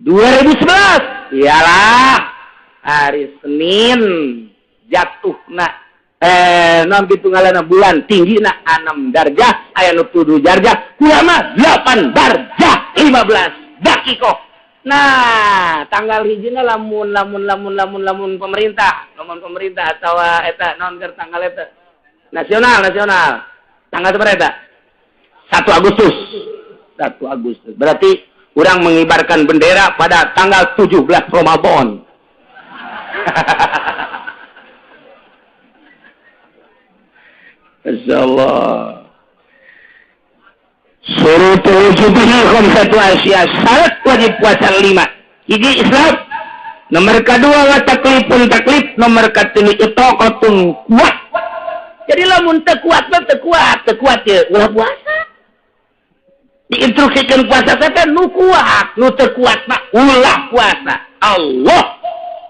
2011 iyalah hari Senin jatuhna non gitu ngalana bulan tinggi na 6 darjah aya nu 7 darjah kulama 8 darjah 15 dakikoh. Nah tanggal hijina lamun pemerintah atau eta non keur tanggal eta nasional tanggal berapa eta 1 Agustus berarti urang mengibarkan bendera pada tanggal 17 Ramadan. Insyaallah. Surutul wujubihi khamsatu asya. Syarat wajib puasa 5. Hiji Islam. Nomor kedua wa taklifun taklif. Nomor ketiga itaqatun kuat. Jadi lamun teu kuat ya ulah puasa. Diinstruksikan puasa teh nu kuat, nu teu kuat mah ulah puasa. Allah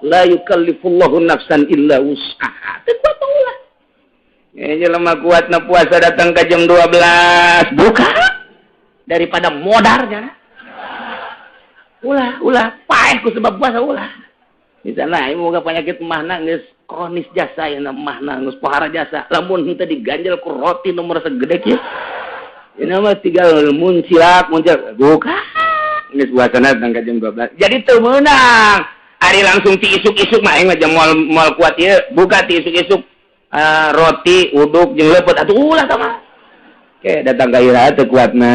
la yukallifullahu nafsan illa wus'aha. Teu kuat ulah. Jelema kuatna puasa datang ke jam 12 buka daripada modarnya. Ulah paeh ku sebab puasa ulah. Misalnya ieu boga penyakit emahna geus kronis jasa ya emahna geus pohara jasa. Lamun henteu diganjel ku roti nomor segede kieu. Ini mah tinggal muncilak buka. Geus puasana datang ke jam 12. Jadi teu meunang. Ari langsung ti isuk-isuk mah aing mah jam moal kuat ieu buka ti isuk-isuk. Roti, uduk, jeung lepet atuh ulah sama. Oke, datang ka ira teu kuatna.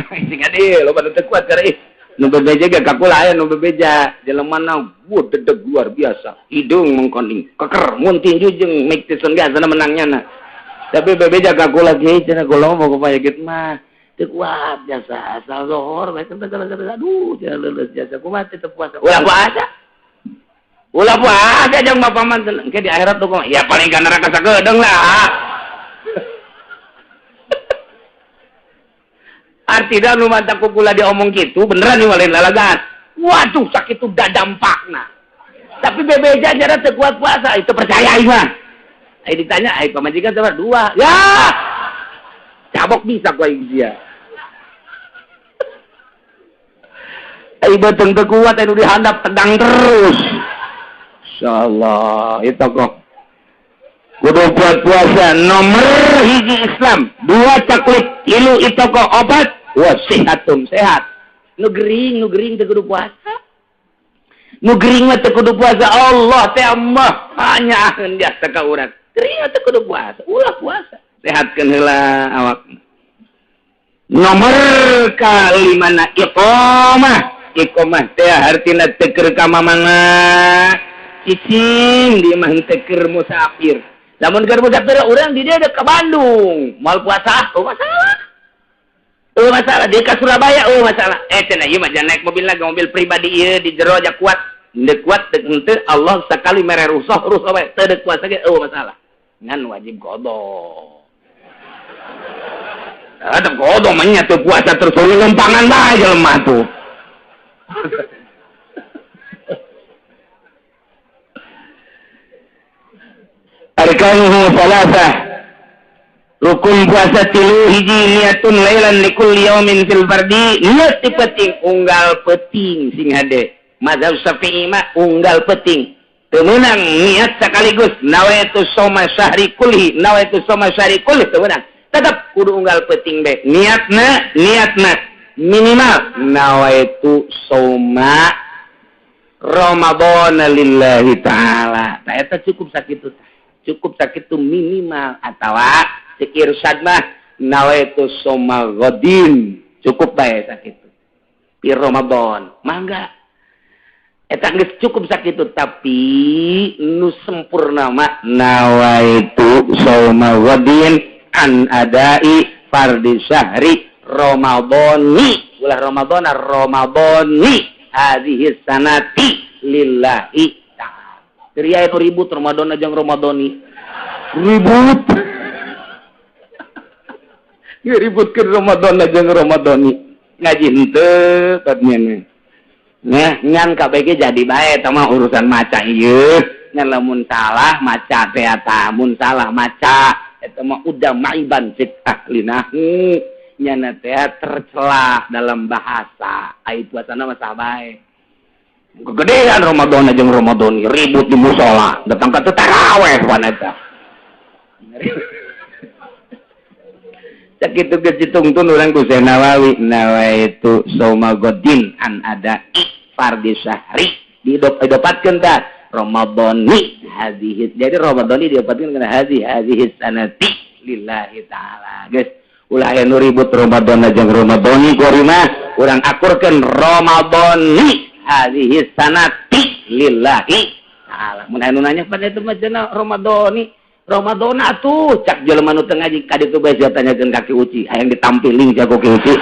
Sing adi loba teu kuat kareh. Nu bebeja ge kakula aya nu bebeja. Jelemana dedeg luar biasa. Hidung mengkoning, keker, mun tinju jeung Mike Tyson biasa menangnya na. Tapi bebeja kakula ge cenah kula mau ku payagit mah teu kuat jasa asal zohor bae aduh cenah leuleus jasa kumaha teu puasa. Ulah puasa. Ulah puasa jeung bapak manten engke di akhirat tuh ya paling ka neraka sagedeung lah. Artina nu mantap kula diomong kitu beneran nih lain lalagan. Waduh sakitu da dampakna. Tapi bebeja jara teu kuat puasa itu percaya aing mah. Ai ditanya ai pamajikan sabar 2. Ya. Cabok bisa ku aing dia. Ai beteng teu kuat anu dihandap tendang terus. Insyaallah itu kok kudu buat puasa nomor hiji Islam 2 taklif 3 itu kok obat wasihatun sehat nu gering teu kudu puasa nu gering mah teu kudu puasa Allah teh mah hanyaeun jasa ka urang gering teu kudu puasa ulah puasa sehatkeun heula awak nomor kalimana iqamah teh artina teu keur ka mamana cicing di mah teu keur musafir. Lamun keur musafir urang di dia ke Bandung, moal puasa masalah. Dia ke Surabaya masalah. Cenah ieu mah jangan naik mobil lagi mobil pribadi ieu di jero aja kuat. Teu kuat teu henteu Allah sakali mere rusuh bae teu deuk puasa ge masalah. Ngan wajib qada. Ada qada mah nya teu puasa terus lempangan bae jelema tuh. Arkanuhu salasah rukun puasa 3 hiji niatun lailan likulli yaumin fil fardi niat penting unggal penting sing hade mazhab Syafi'i mah unggal penting teu meunang niat sekaligus nawaitu shauma syahri kulli teu meunang tetep kudu unggal penting be niatna minimal nawaitu shauma Ramadan lillahi ta'ala ta eta cukup sakitu minimal atawa cek irsyad mah nawaitu shauma ghadin cukup bae sakitu di Ramadan mangga eta geus cukup sakitu tapi nu sempurna mah nawaitu shauma ghadin an adai fardhi syahri ramadhani ulah ramadhani hadhihi sanati lillahi Ria itu ribut Ramadan aja Ramadhani. Ribut. Ngeributkeun Ramadan jeung Ramadani. Ngaji henteu tadinya. Nya ngan KBG jadi bae eta mah urusan maca ieu. Ngan lamun salah maca teh eta, mun salah maca eta mah udah maiban cek ahlina. Nya teh tercela dalam bahasa. Ai puasana mah sabae. Kegedean Ramadan jeung Ramadani ribut di musola, datang ka tarawih wanita. Sakitu gecitungtun urang ku Syekh Nawawi nawaitu saumagodin an ada fardhi syahri didopatkeun tah Ramadani hadhihi. Jadi Ramadani didopatkeun kana hadhihi sanati lillahi taala. Geus ulah aya nu ribut Ramadan jeung Ramadani korina urang akurkeun Ramadani hadhihi sanati lillahi taala. Mun anu nanya pada itu mah cenah Ramadani Ramadan atuh cak jelema nu teu ngaji ka ditu bae tanyakeun ka Ki Uci hayang ditampiling jago Ki Uci.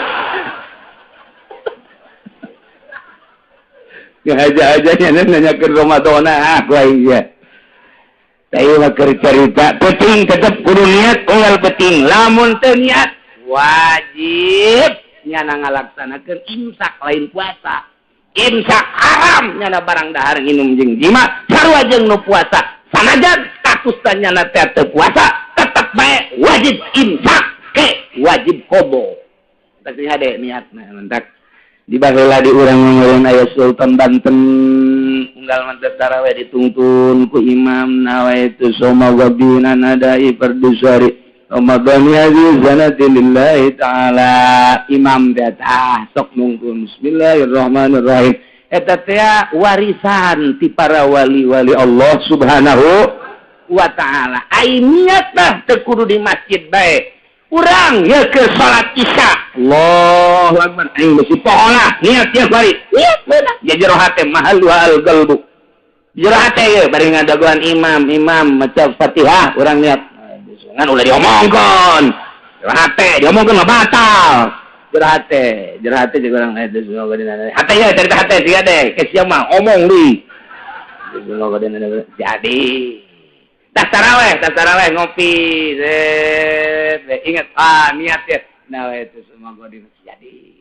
Aja-aja nanyakeun Ramadan aku iya. Saya mah keur carita penting tetep kudu niat unggal penting lamun teu niat wajib nyana ngalaksanakeun imsak lain puasa. Imsak haram nyana barang dahar nginum jeung jima sarua jeung nu puasa. Sanajan statusnya nanti teu puasa tetap baik wajib imsak ke wajib kobo. Tapi hade niatna mentak di baheula di urang ngeureun aya Sultan Banten unggal mantes tarawih ditungtun ku imam nawaitu soma wabina nadai perdusari Ramadhani hadhihi sanati lillahi ta'ala. Imam datah sok nungtun bismillahirrahmanirrahim. Eta teh warisan ti para wali-wali Allah Subhanahu wa taala. Ai niat tah teu kudu di masjid bae. Urang ye ke salat Isya. Allahu Akbar. Aing bisi poholah niat tiap hari. Niat beunang. Jajero hate mahal wal qalbu. Jero hate ye bari ngadaguan imam maca Fatihah urang niat. Ngan ulah diomongkeun. Jero hate diomongkeun mah batal. Jerate jeung urang eta semua gadina. Hate ya cerita hate siga deh. Ke sia mah omong deui. Semua gadina jadi. Tas tarawih ngopi. Ingat niat ya. Nah itu semua gadina jadi.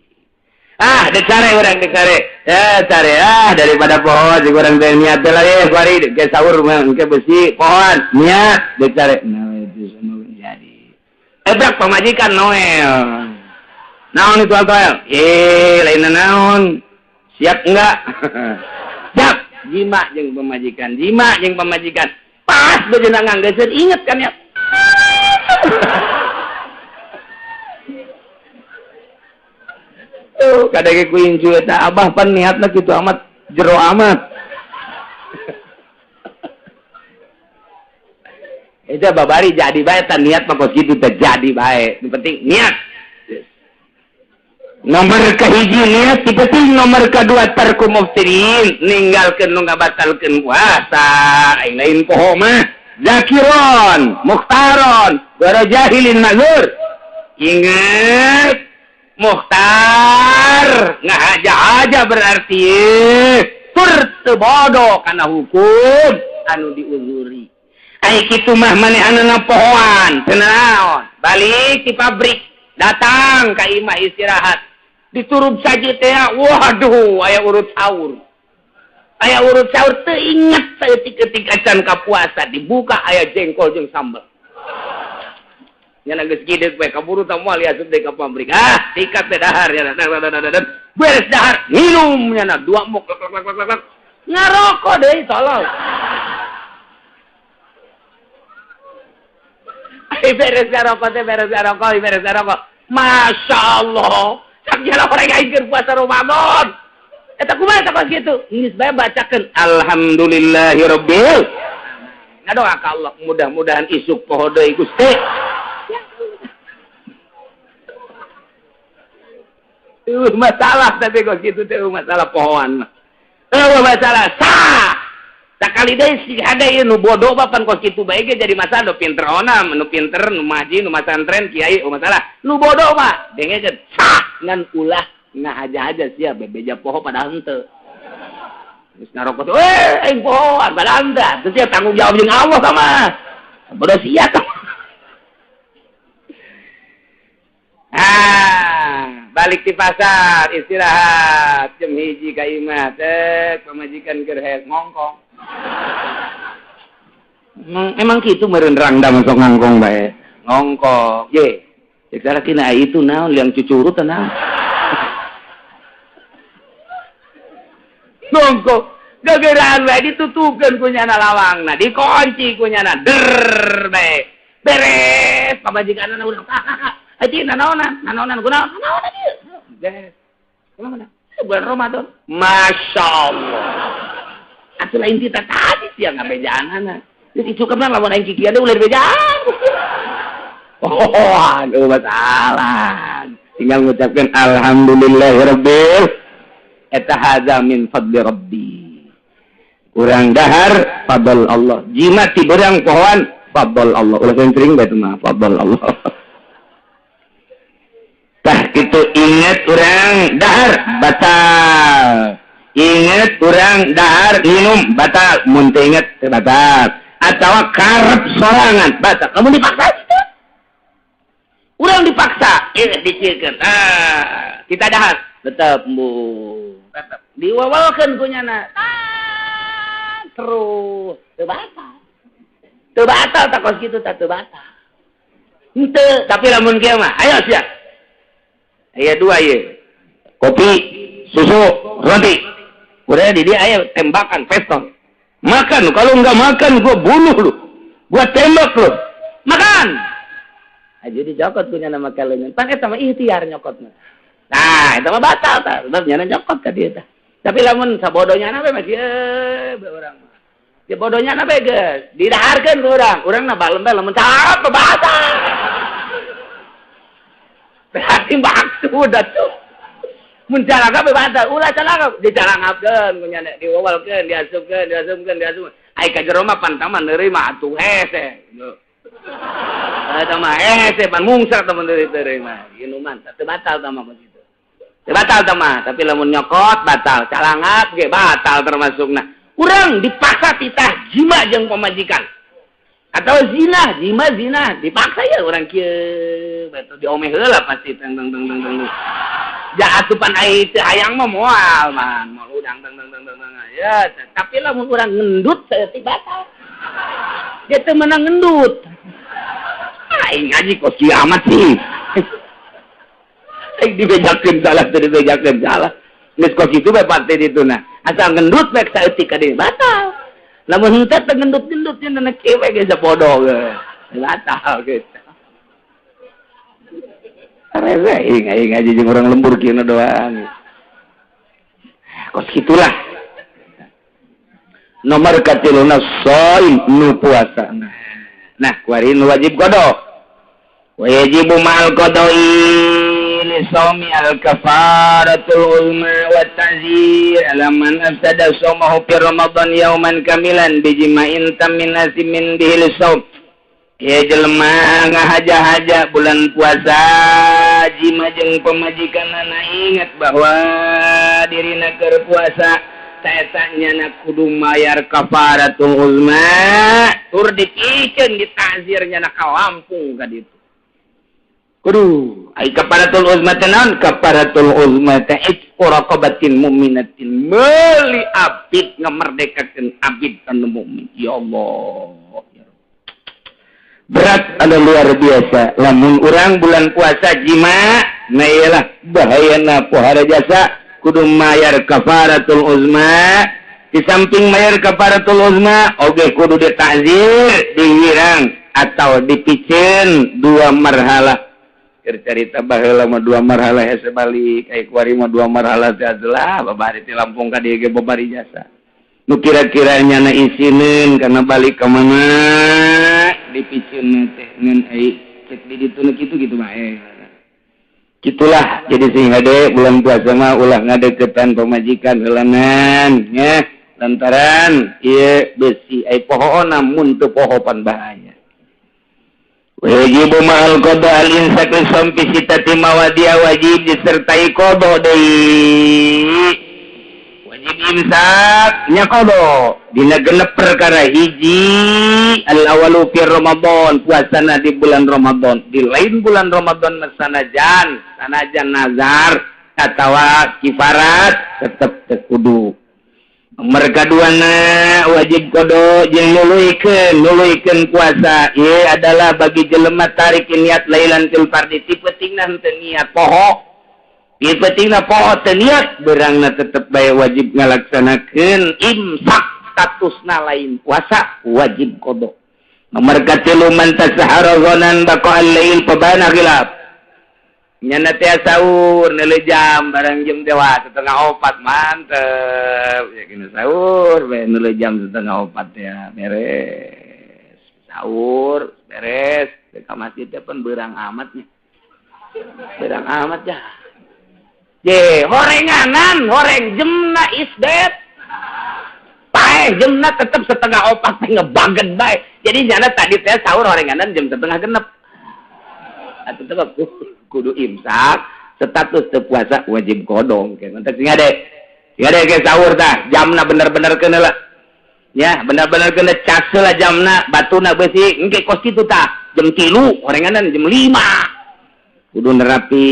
Dek sare urang dek sare. Ya sare daripada pohon jeung urang teh niat teh lah bari ke sahur mah engke besi pohon niat dek sare. Nah itu semua jadi. Ebrak pamajikan Noel. Naon itu Altoel? Lain naon. Siap enggak? Siap. Jima jeung pemajikan. Pas bejeuna nganggeuskeun inget kan ya. Tuh kadang ku incu eta abah pan niatna kitu amat jero amat. Eta babari jadi bae tan niat mah kos kitu teh jadi bae. Yang penting niat. Nomor kahiji niat penting, nomor kedua tarku muftirin ninggalkeun nu ngabatalkeun puasa. Aing lain poho mah zakiron mukhtaron wara jahilin mazur. Ingat mukhtar ngahaja-haja berarti tur teu bodoh kana hukum anu diuzuri. Ai kitu mah manehanna pohoan teu naon balik ti pabrik datang ka imah istirahat diturub saja teh waduh aya urut sahur teu inget saeutik-eutik acan ka puasa dibuka aya jengkol jeung sambal nya geus gideg we kaburu tah moal asup deui ka pabrik sikat teh dahar ya beres dahar minum nya 2 muk ngarokok deui tolong beres ngarokok Masya Allah sakjana orang yang puasa Ramadan. Eta kumaha tak kitu? Geus bae bacakeun alhamdulillahirabbil. Ngadoa ka Allah mudah-mudahan isuk poho deui Gusti. Masalah tapi kok kitu teh masalah pohoan mah. Masalah sah. Sakali deui si ada ieu nu bodoh bapan kos kitu bae ge jadi masalah. Nu pinter onam, nu pinter, nu maji, nu masantren kiai masalah. Nu bodoh mah dengekeun sah ngan ulah ngahaja-haja sia bebeja poho padahal henteu. Geus ngarokok aing pohoan padahal henteu. Teu sia tanggung jawab jeung Allah sama. Bodoh sia tah. balik di pasar istirahat jam hiji ka imah teh pamajikan keur ngongkong. Emang gitu meureun rangda masuk ngongkong bae. Ngongkong. Ye. Cek sarakina itu naon yang cucurut naon. Ngongkong. Gageraan bae ditutupkeun ku nyana lawangna, dikunci ku nyana. Der bae. Beres pamajikanna urang. Kakak. Aji nanaonan kunaon? Nanaonan ieu. Beres. Kumaha? Bulan Ramadan. Masyaallah. Atuh lain kita tadi siang ngabejaanana. Jadi cukupna lamun aing kikieu ulah bejaan. Oh, aduh masalah. Tinggal mengucapkan alhamdulillahirabbil eta hadza min fadli rabbi. Urang dahar fadl Allah. Jimat ti beurang pohon fadl Allah. Ulah sering bae mah fadl Allah. Tah kitu ingat urang dahar batal. Ingat urang dahar minum batal. Mun teu inget batal. Atau karep sorangan batal. Kamu dipaksa itu? Urang dipaksa, diciekeun. Kita dahar tetep bu. Tetep diwawalkeun ku nyana. Terus teu batal. Teu batal tak kos kitu teu batal. Henteu, tapi lamun kieu mah ayo sia. Aya dua ieu. Kopi, susu, roti. Udah di dia aya tembakan pistol. Makan, kalau enggak makan gua bunuh lu. Gua tembak lu. Makan. Jadi jokot punya nama kalian. Pakai sama ikhtiar nyokotnya. Nah, itu mah batal ta. Sebab nyana nyokot ka dieu tah. Tapi lamun sabodonya na masih urang mah. Di bodohnya na geus. Didaharkeun ku urang. Urang na balem bae lamun calak batal. Berarti maksud atuh. Mun calak bae batal. Ulah calak dicalangapkeun ku nyana diwawalkeun, diasupkeun. Ai ka jero mah pantaman neureuy atuh hese. Eta mah pan mungsar teman dari mah. Minuman teu batal tah mah begitu. Teu batal tah mah, tapi lamun nyokot batal, calangap ge batal termasukna. Urang dipaksa titah jima jeung pamajikan. Atau zina, zina dipaksa ya urang kieu. Betul diomeh heula pasti teng. Jaatupan ai teu hayang mah moal man, moal udang teng. Ya, tapi lamun urang ngendut teu batal. Dia teu menang ngendut. Aing ngaji kos kiamat sih. Aing dibejakeun salah teu dibejakeun salah. Geus kos kitu bae pate dituna. Asal ngendut bae saeutik ka dieu batal. Lamun henteu teu ngendut-ngendut nya na kewe ge sapodo ge. Batal gitu. Rese aing ngaji jeung urang lembur kieu doang. Kos kitulah. Nomor katiluna shaim nu puasa. Nah, kuari nu wajib qada. Wajibu ma'al qada'i li shaumi al-kafaratul uzma wa ta'zir ala man afsada shaumahu fi ramadan yauman kamilan bijima'in tamin nasimin bihil shaum. Ya jelema ngahaja-haja bulan puasa jima jeung pamajikanna ingat bahwa dirina keur puasa taetanya na kudu mayar kafaratul uzma tur dipikeun ditazirnya na ka Lampung ka ditu. Kudu ai kafaratul uzma tenan kafaratul uzma ta itqu raqabatin mu'minatin meuli abid ngamerdekakeun abid anu mukmin. Ya Allah. Berat ada luar biasa lamun urang bulan puasa jima na iyalah bahayana pohara jasa kudu mayar kafaratul uzma. Di samping mayar kafaratul uzma oge kudu ditakzir, diwirang atau dipicen 2 marhalah. Keur carita baheula mah 2 marhalah hese balik ai kuari mah 2 marhalah teh adalah babari ti Lampung ka dieu ge babari jasa. Nu kira-kiranya na isinin karena balik ka mana dipicen teh ngan ai cek di ditu kitu gitu mah Gitulah jadi sing hade bulan puasa mah ulah ngadeukeutan pamajikan heulangan nya lantaran ieu besi ai pohoona mun teu pohopan bahaya. Wajibu ma'al qada al-insak sampi sitati mawadiya wajib disertai qada deui. wajib imsak nya qada dina genep perkara hiji al-awalu fi Ramadan puasana di bulan Ramadan di lain bulan Ramadan sanajan nazar atawa kifarat tetep teu kudu. Nomor kaduana wajib qada jeung nuluykeun puasa ieu adalah bagi jelema tarik niat lailatul fardhi ti pentingna henteu niat poho. Ieu pentingna poho teu niat beurangna tetep bae wajib ngalaksanakeun imsak statusna lain puasa wajib qada. Nomor katilu man tasahara ghanan baqa'al lail pabana khilaf. Nyana teh sahur neuleuh jam barang jam dewa 3:04 mantep ya kena sahur bae neuleuh jam 3:04 ya beres sahur beres ka masjid teh pun beurang amat nya beurang amat ya ye horenganan horeng jemna isdet paeh jemna tetep 3:04 teh ngebaget bae jadi nyana tadi teh sahur horenganan jam 3:30 atuh teh kudu imsak status teu puasa wajib kodong ke mantep sing ade ke sahur tah jamna bener-bener keuna lah ya bener-bener keuna cas lah jamna batuna beusi engke kos kitu tah jam 3 horenganan jam 5 kudu nerapi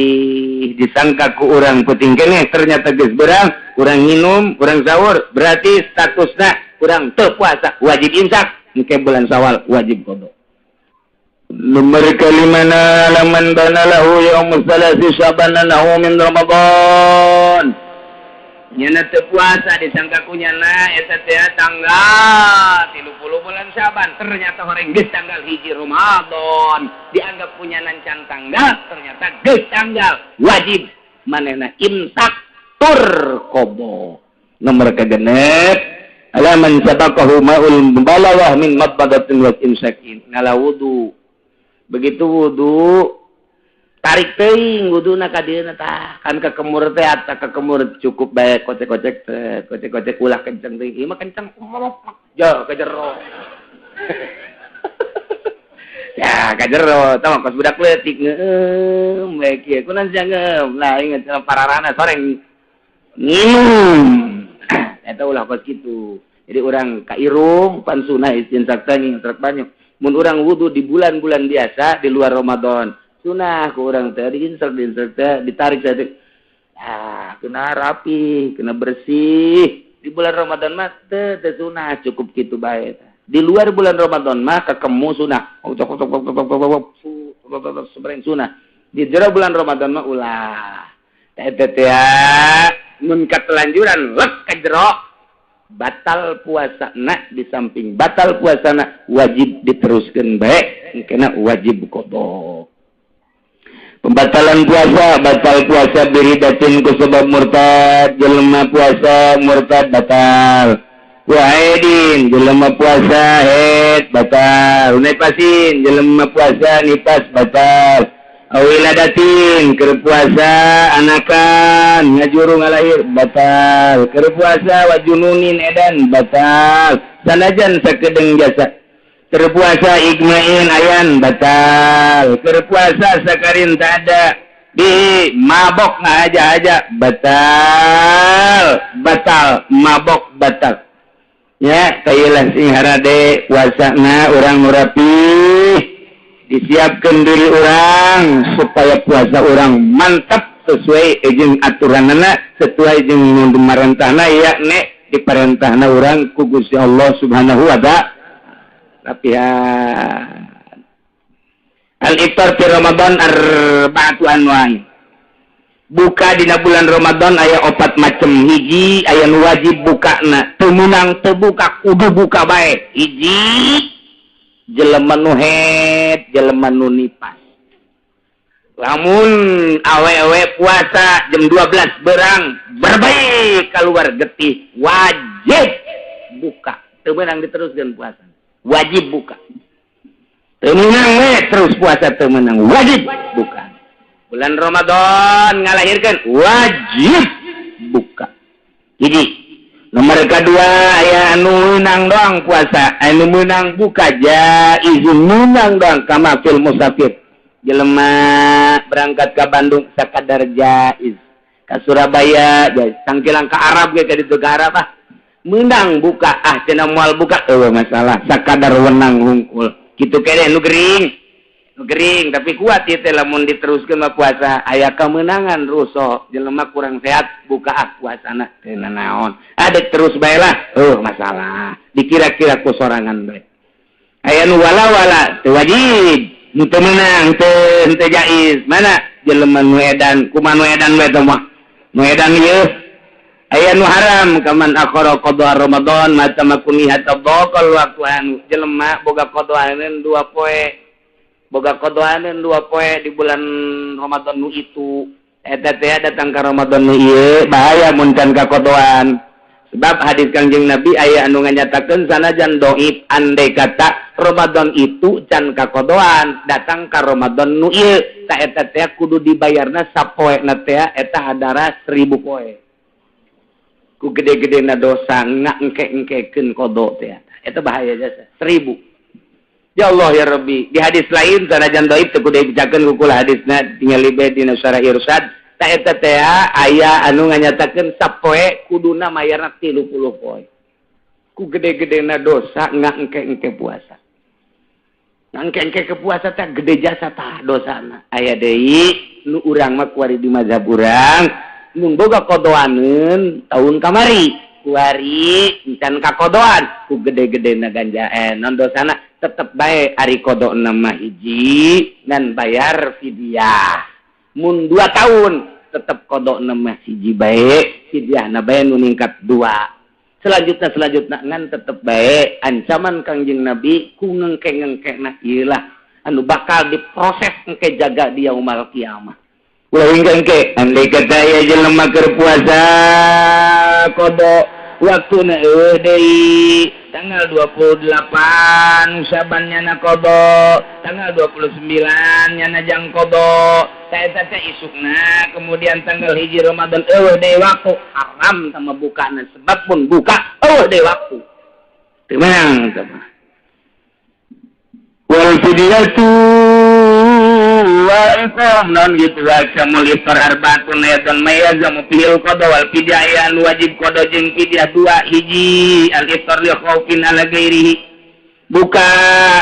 disangka ku urang penting keneh ternyata geus beurang urang nginum urang sahur berarti statusna urang teu puasa wajib imsak engke bulan Syawal wajib kodong. Nomor kalimana laman bana lahu yaumul salasi syabana lahu min Ramadan. Nyana teu puasa disangka ku nyana eta teh tanggal 30 bulan Syaban ternyata horeng geus tanggal 1 Ramadan dianggap punya can tanggal ternyata geus tanggal wajib manehna imsak tur qada. Nomor kagenep alaman sabaqahu ma'ul balawah min mabadatin wa imsakin ngala wudu. Begitu wudu tarik teuing wuduna ka dieuna tah kan ka kemur teh ata ka kemur cukup bae kocek ulah kenceng teuing ieu mah kenceng jo ka jero ya ka jero tah kos budak leutik ngeueum bae kieu kunaon jangeum lah inget pararana soreng nginum eta ulah kos kitu jadi urang ka irung pan sunah izin sakta ngintrak banyak. Mun urang wudu di bulan-bulan biasa di luar Ramadan sunah ku urang teh diinsert teh ditarik teh kena rapi kena bersih di bulan Ramadan mah teh sunah cukup kitu bae di luar bulan Ramadan mah kakemu sunah sebereng sunah di jero bulan Ramadan mah ulah teh mun katelanjuran lek ka jero batal puasana di samping batal puasana wajib diteruskeun bae engkena wajib qada. Pembatalan puasa batal puasa biridatin ku sebab murtad jelema puasa murtad batal. Wahidin jelema puasa haid batal. Nipasin jelema puasa nipas batal. Awiladatin keur puasa anakan ngajuru ngalahir batal keur puasa wajununin edan batal sanajan sakedeung jasa keur puasa igmain ayan batal keur puasa sakarin tak ada di mabok ngaaja-aja batal mabok batal ya kailah sing harade puasana urang rapih disiapkan diri orang supaya puasa orang mantap sesuai jeung aturanana sesuai jeung marentahna yakni diperintahna orang ku Gusti Allah Subhanahu wa ta'ala. Latihan al-iftar fi Ramadan arba'atu anwa'i. Buka dina bulan Ramadan aya 4 macem. Hiji aya nu wajib bukana teu meunang teu buka kudu buka bae. Hiji jelema nu haid, jelema nu nipas. Lamun awe-awe puasa jam 12 berang berbaik keluar getih wajib buka. Teu meunang diteruskeun puasa. Wajib buka. Teu meunang we terus puasa teu meunang wajib buka. Bulan Ramadan ngalahirkeun wajib buka. Jadi nomor kedua aya anu meunang doang puasa, anu meunang buka jaizun meunang doang kama fil musafir. Jelema berangkat ke Bandung sakadar jaiz. ka Surabaya sangkilang ka Arab ge ka ditu ka Arab menang buka cenah moal buka masalah sakadar wenang hungkul kitu kene nu gering tapi kuat ieu teh lamun diteruskeun mah puasa aya kemenangan rusuh jelema kurang sehat buka puasana teh naon ada terus bae lah masalah dikira-kira ku sorangan bae aya nu wala teu wajib nu teu meunang teu jaiz mana jelema nu edan kumaha nu edan we teh mah nu edan ieu aya nu haram kaman akhara qada Ramadan mata makuni hatta baqal waktu anu jelema boga qadaaneun 2 poe di bulan Ramadan nu itu eta teh datang ka Ramadan nu ieu bahaya mun can ka qadaan sebab hadis Kangjeng Nabi aya anu nganyatakeun sanajan dhaif andai kata Ramadan itu can ka qadaan datang ka Ramadan nu ieu ta eta teh kudu dibayarna sapoena teh eta hadara 1000 poe ku gede-gedena dosa ngengke-engkekeun qada teh eta bahaya jasa 1000 ya Allah ya Rabbi di hadis lain sanajan dhaif teu kudu dibacakeun ku kula hadisna tingali bae dina syarah irsyad ta eta teh aya anu nganyatakeun sapoe kuduna mayarna 30 poe ku gede-gedena dosa ngengke-engke puasa ngengke-engke ke puasa teh gede jasa tah dosana aya deui nu urang mah kuari di mazhab urang nu boga qadaaneun taun kamari kuari encan ka qadaan ku gede-gedena ganjaen non dosana tetep bae ari qadaana mah hiji dan bayar fidyah mun 2 tahun tetep qadaana mah hiji bae fidyahna bae nu ningkat 2 selanjutnya ngan tetep bae ancaman Kangjeng Nabi ku ngengke-ngengkena ieu lah anu bakal diproses engke jaga di yaumul kiamah ulah engke andai kata aya jelema keur puasa qada waktuna deui tanggal 28 Syaban nyana qada tanggal 29 nyana jang qada ta eta teh isukna kemudian tanggal 1 Ramadan deui waktu haram sama bukana sebab pun buka deui waktu teu menang teh mah wal fidyatu wa iqam non gitu aja mulifar arbaatun ayatan mayazamu fil qada wal fidyah wajib qada jeung fidyah 2 hiji al iftar li khaufin ala ghairihi buka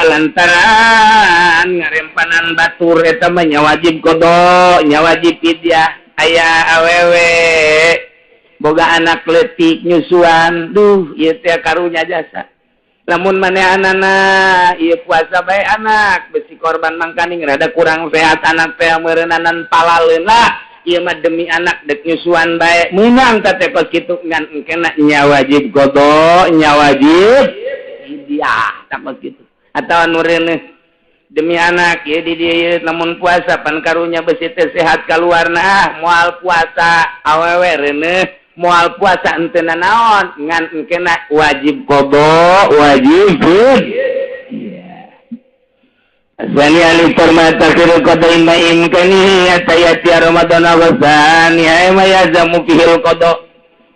lantaran ngarempanan batur eta mah nya wajib qada nya wajib fidyah aya awewe boga anak leutik nyusuan duh ieu teh karunya jasa lamun manehanana ieu puasa bae anak besi korban mangkaning rada kurang sehat anak teh meureunanan palaleun lah ieu mah demi anak dek nyusuan bae meunang teh kos kitu ngan engkena nya wajib qada nya wajib fidyah tak kitu atawa nu reuneuh demi anak ieu di dieu lamun puasa pan karunya besi teh sehat kaluarna moal puasa awewe reuneuh moal puasa ente naon ngan engkena wajib qada wajib iya asani ali permata kira qada imaim kani atayati Ramadan awasan ya mayazamu fihil qada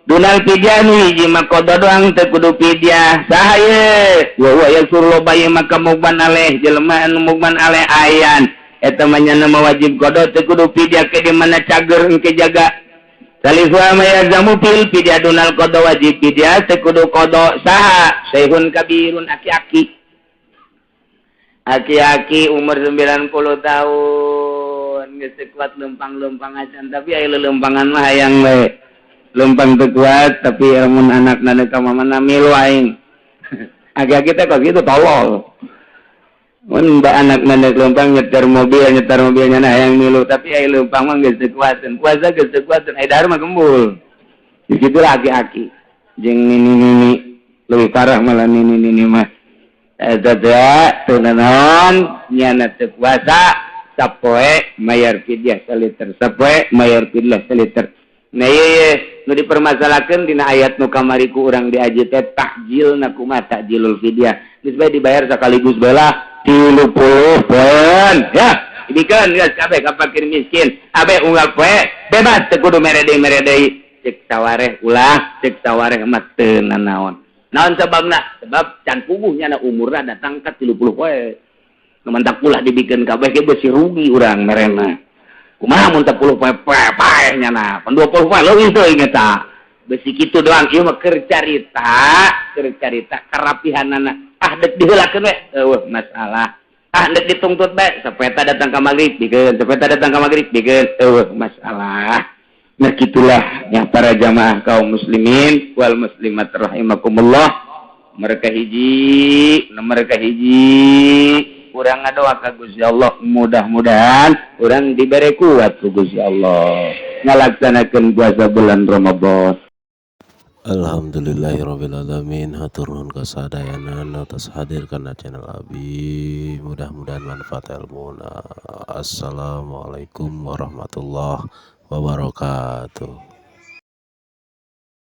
dunal fidyah hiji mah qada doang teu kudu fidyah sahaye wa yasurlo bayi maka mugban aleh jelema anu mugban aleh ayan eta mah nya wajib qada teu kudu fidyah ke di mana cager engke jaga Saliswa mayazamu fil fidyah dunal qada wajib fidyah sekudu qada saha sayhun kabirun aki-aki umur 90 tahun geus kuat lempang-lempang acan tapi aya lelempangan mah hayang we lempang teu kuat tapi mun anakna deuk ka mamana milu aing aki-aki teh kok kitu tolol mun mbak anak mandek lempang nyetar mobilnya nah yang milu tapi ai lempang mah geus kuateun puasa geus kuateun ai dahar mah gembul dikitu aki-aki jeung nini leuwih parah malah nini mah eta teh teu naon nyana teu puasa sapoe mayar fidyah saliter sapoe mayar fidyah saliter nah ieu nu dipermasalakeun dina ayat nu kamari ku urang diaji teh takjilna kumaha takjilul fidyah geus bae dibayar sakaligus bae 30 poin ya dibikeun geus kabeh ka fakir miskin abe unggal poe bebas teu kudu merede cek sawareh ulah cek sawareh mah teu nanaon naon sebabna sebab can puguhnya na umurna datang ka 30 poe nu mantak ulah dibikeun kabeh ge beusi rugi urang merena kumaha mun 10 poe nya na, 20 poe leuwih teuing eta. Besi kitu doang ieu mah keur carita karapihanana. Ah dek diheulakeun we, eueuh masalah. Ah dek dituntut bae, sapeta datang ka magrib dikeun, eueuh masalah. Nah gitulah ya para jamaah kaum muslimin wal muslimat rahimakumullah. Mereka hiji urang ngadoa ka Gusti Allah mudah-mudahan urang dibere kuat ku Gusti Allah ngalaksanakeun puasa bulan Ramadan. Alhamdulillahirrabbilalamin. Hatur nuhun kasadayanan atas hadir kana channel Abi. Mudah-mudahan manfaat ilmuna. Assalamualaikum warahmatullahi wabarakatuh.